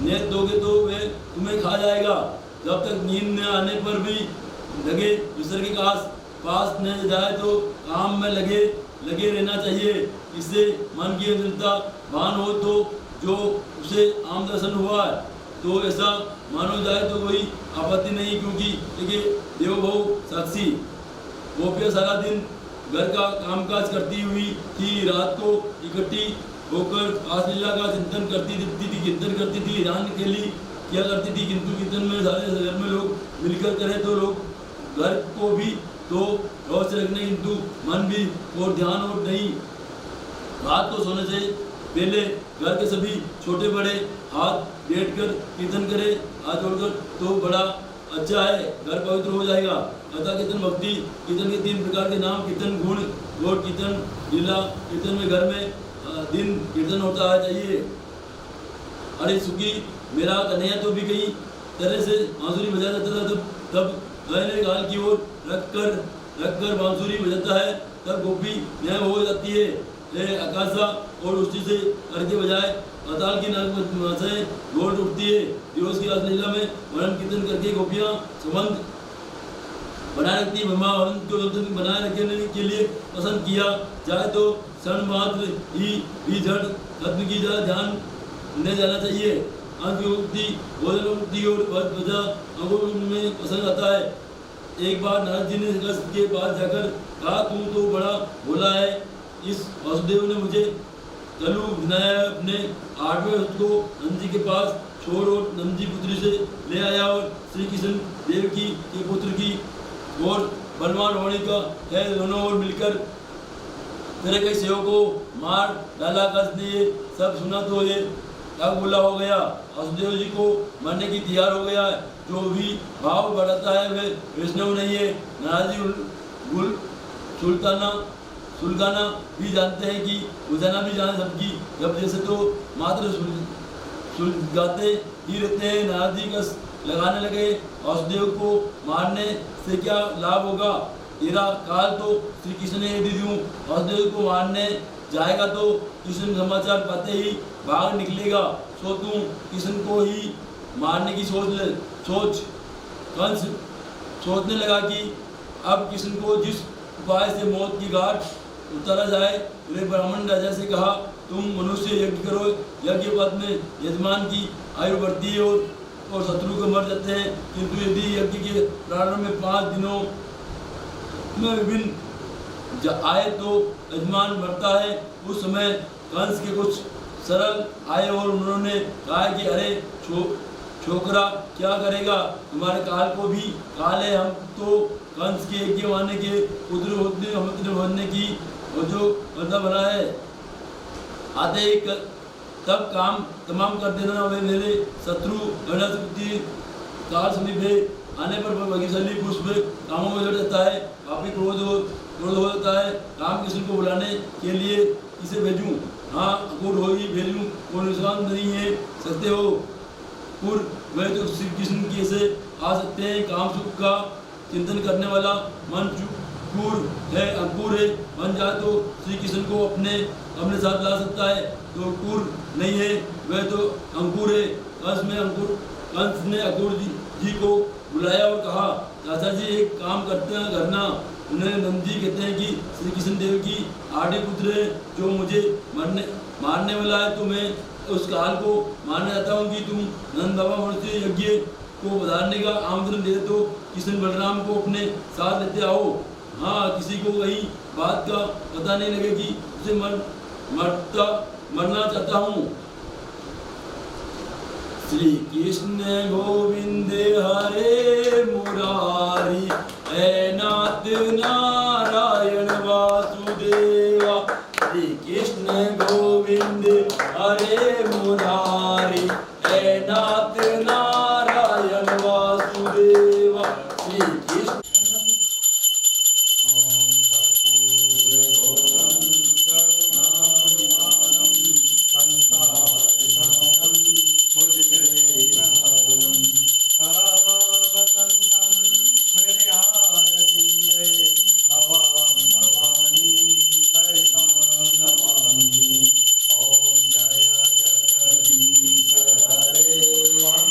नेत दोगे तो वह तुम्हें खा जाएगा। जब तक नींद न आने पर भी लगे ईश्वर के पास न जाए तो काम में लगे रहना चाहिए। इससे मन की अचलता भान हो तो जो उसे आम दर्शन हुआ है तो ऐसा मानो जाए तो कोई आपत्ति नहीं, क्योंकि देखिए देवभव साक्षी गोपियाँ सारा दिन घर का कामकाज करती हुई थी। रात को इकट्ठी होकर रासलीला का चिंतन करती थी। ध्यान के लिए किया करती थी किंतु कीर्तन में सारे घर में लोग मिलकर करें तो लोग घर को भी तो गौर से रखने किंतु मन भी और ध्यान और नहीं। रात को सोने से पहले घर के सभी छोटे बड़े हाथ बैठकर कीर्तन करे, हाथ जोड़कर तो बड़ा अच्छा है, घर पवित्र हो जाएगा। कथा कीर्तन भक्ति कीर्तन के 3 प्रकार के नाम कीर्तन गुण और कीर्तन लीला। कीर्तन में घर में दिन कीर्तन होता है चाहिए। अरे सुखी मेरा कन्हैया तो भी कई तरह से बांसुरी बजा जाता था। तब गहने गाल की ओर रखकर बांसुरी बजाता है तब गोपी न्याय हो जाती है। आकाशा और उसी से करके बजाए पाताल की नाक से गोल उठती है। दिवस की रासलीला में वर्णन कीर्तन करके गोपियाँ संबंध बनाए रखती है। ब्रह्मा अनंत को बनाए रखने के लिए पसंद किया जाए तो क्षण मात्र ही जड़ खत्म की जाए, ध्यान न जाना चाहिए। अंत्योक्ति भोजन मुक्ति और वजा में पसंद आता है। एक बार नारद जी ने अगस्त के पास जाकर कहा तू तो बड़ा भोला है। इस वासुदेव ने मुझे चलू विनायक अपने 8वें वस्त्र को नंद जी के पास छोड़ और नंद जी पुत्री से ले आया और श्री कृष्ण देव की के पुत्र की और बलवान होने का है दोनों ओर मिलकर तेरे कई सेवकों को मार डाला। कृष्ण ने ये सब सुना तो ये तब बोला हो गया, वासुदेव जी को मरने की तैयार हो गया है। जो भी भाव बढ़ाता है वे वैष्णव नहीं है। नाराजी गुल सुल्ताना भी जानते हैं कि उजाना भी जाने सबकी, जब जैसे तो मात्र सुलगाते ही रहते हैं। नारदी कस लगाने लगे, वासुदेव को मारने से क्या लाभ होगा? तेरा काल तो श्री कृष्ण ने दे दूं, वासुदेव को मारने जाएगा तो कृष्ण समाचार पाते ही भाग निकलेगा। सो तू कृष्ण को ही मारने की सोच। कंस सोचने लगा कि अब कृष्ण को जिस उपाय से मौत की घाट उतारा जाए। वे ब्राह्मण राजा से कहा, तुम मनुष्य यज्ञ करो, यज्ञ पद में यजमान की आयु बढ़ती है और शत्रु को मर जाते हैं, किंतु यदि यज्ञ के प्रारंभ में 5 दिनों में विभिन्न आए तो यजमान मरता है। उस समय कंस के कुछ सरल आए और उन्होंने कहा कि अरे छोकरा क्या करेगा, तुम्हारे काल को भी काल है। हम तो कंस के यज्ञ माने के पुत्र बनने की जो बंदा बना है, आते ही तब काम तमाम कर देना। वे मेरे शत्रु गणपति काल समीप है, आने पर भाग्यशाली पुष्प कामों में लड़ जाता है, काफी क्रोध हो जाता है। राम कृष्ण को बुलाने के लिए इसे भेजूं? हाँ, अकूट हो ही भेजूं, वो निशान नहीं है सकते हो। वे तो श्री कृष्ण कैसे आ सकते हैं? काम सुख का चिंतन करने वाला मन अंकुर है, बन जाए तो श्री कृष्ण को अपने साथ ला सकता है। तो अंकुर नहीं है, वह तो अंकुर है। कंस ने अंकुर जी को बुलाया और कहा, चाचा जी एक काम करना। उन्हें नंद जी कहते हैं कि श्री कृष्ण देव की 8वें पुत्र है जो मुझे मारने वाला है। तो मैं उस काल को मानना चाहता हूँ कि तुम नंद बाबा मनुष्य यज्ञ को बधारने का आमंत्रण दे तो कृष्ण बलराम को अपने साथ लेते आओ। हाँ, किसी को वही बात का पता नहीं लगे कि उसे मरना चाहता हूँ। श्री कृष्ण गोविंद हरे मुरारी, हे नाथ नारायण वासुदेवा। श्री कृष्ण गोविंद हरे मुरारी, हे नाथ Narayan Vasudeva. Shri Krishna Om Jaya Jagadish Hare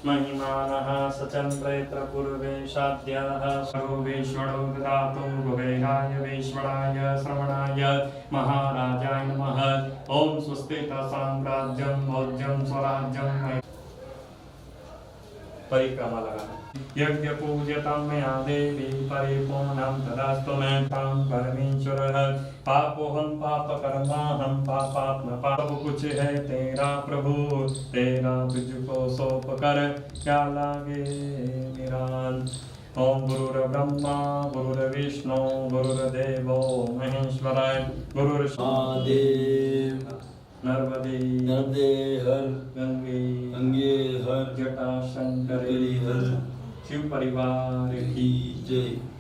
महिमानः सचन्द्रेत्रपूर्वे साध्याः सर्वेश्वरो ददातु कुबेराय वैश्वराय श्रवणाय महाराजाय नमः। ओम स्वस्ति साम्राज्यं भोज्यं स्वराज्यं। परिक्रमा लगाना। यज्ञ पूजतं मया देवी परिपूर्णं तदास्तु मे तां परमेश्वरः। पापोहं पापकर्माहं पापात्मा पाप कुछ है तेरा प्रभु, तेरा तुझको सौंप कर क्या लागे निरान। ओम गुरुर्ब्रह्मा गुरुर्विष्णु गुरुर्देवो महेश्वराय महादेव नर्मदे नर्मदे हर गंगे गंगे हर जटा शंकरी हर शिव परिवार की जय।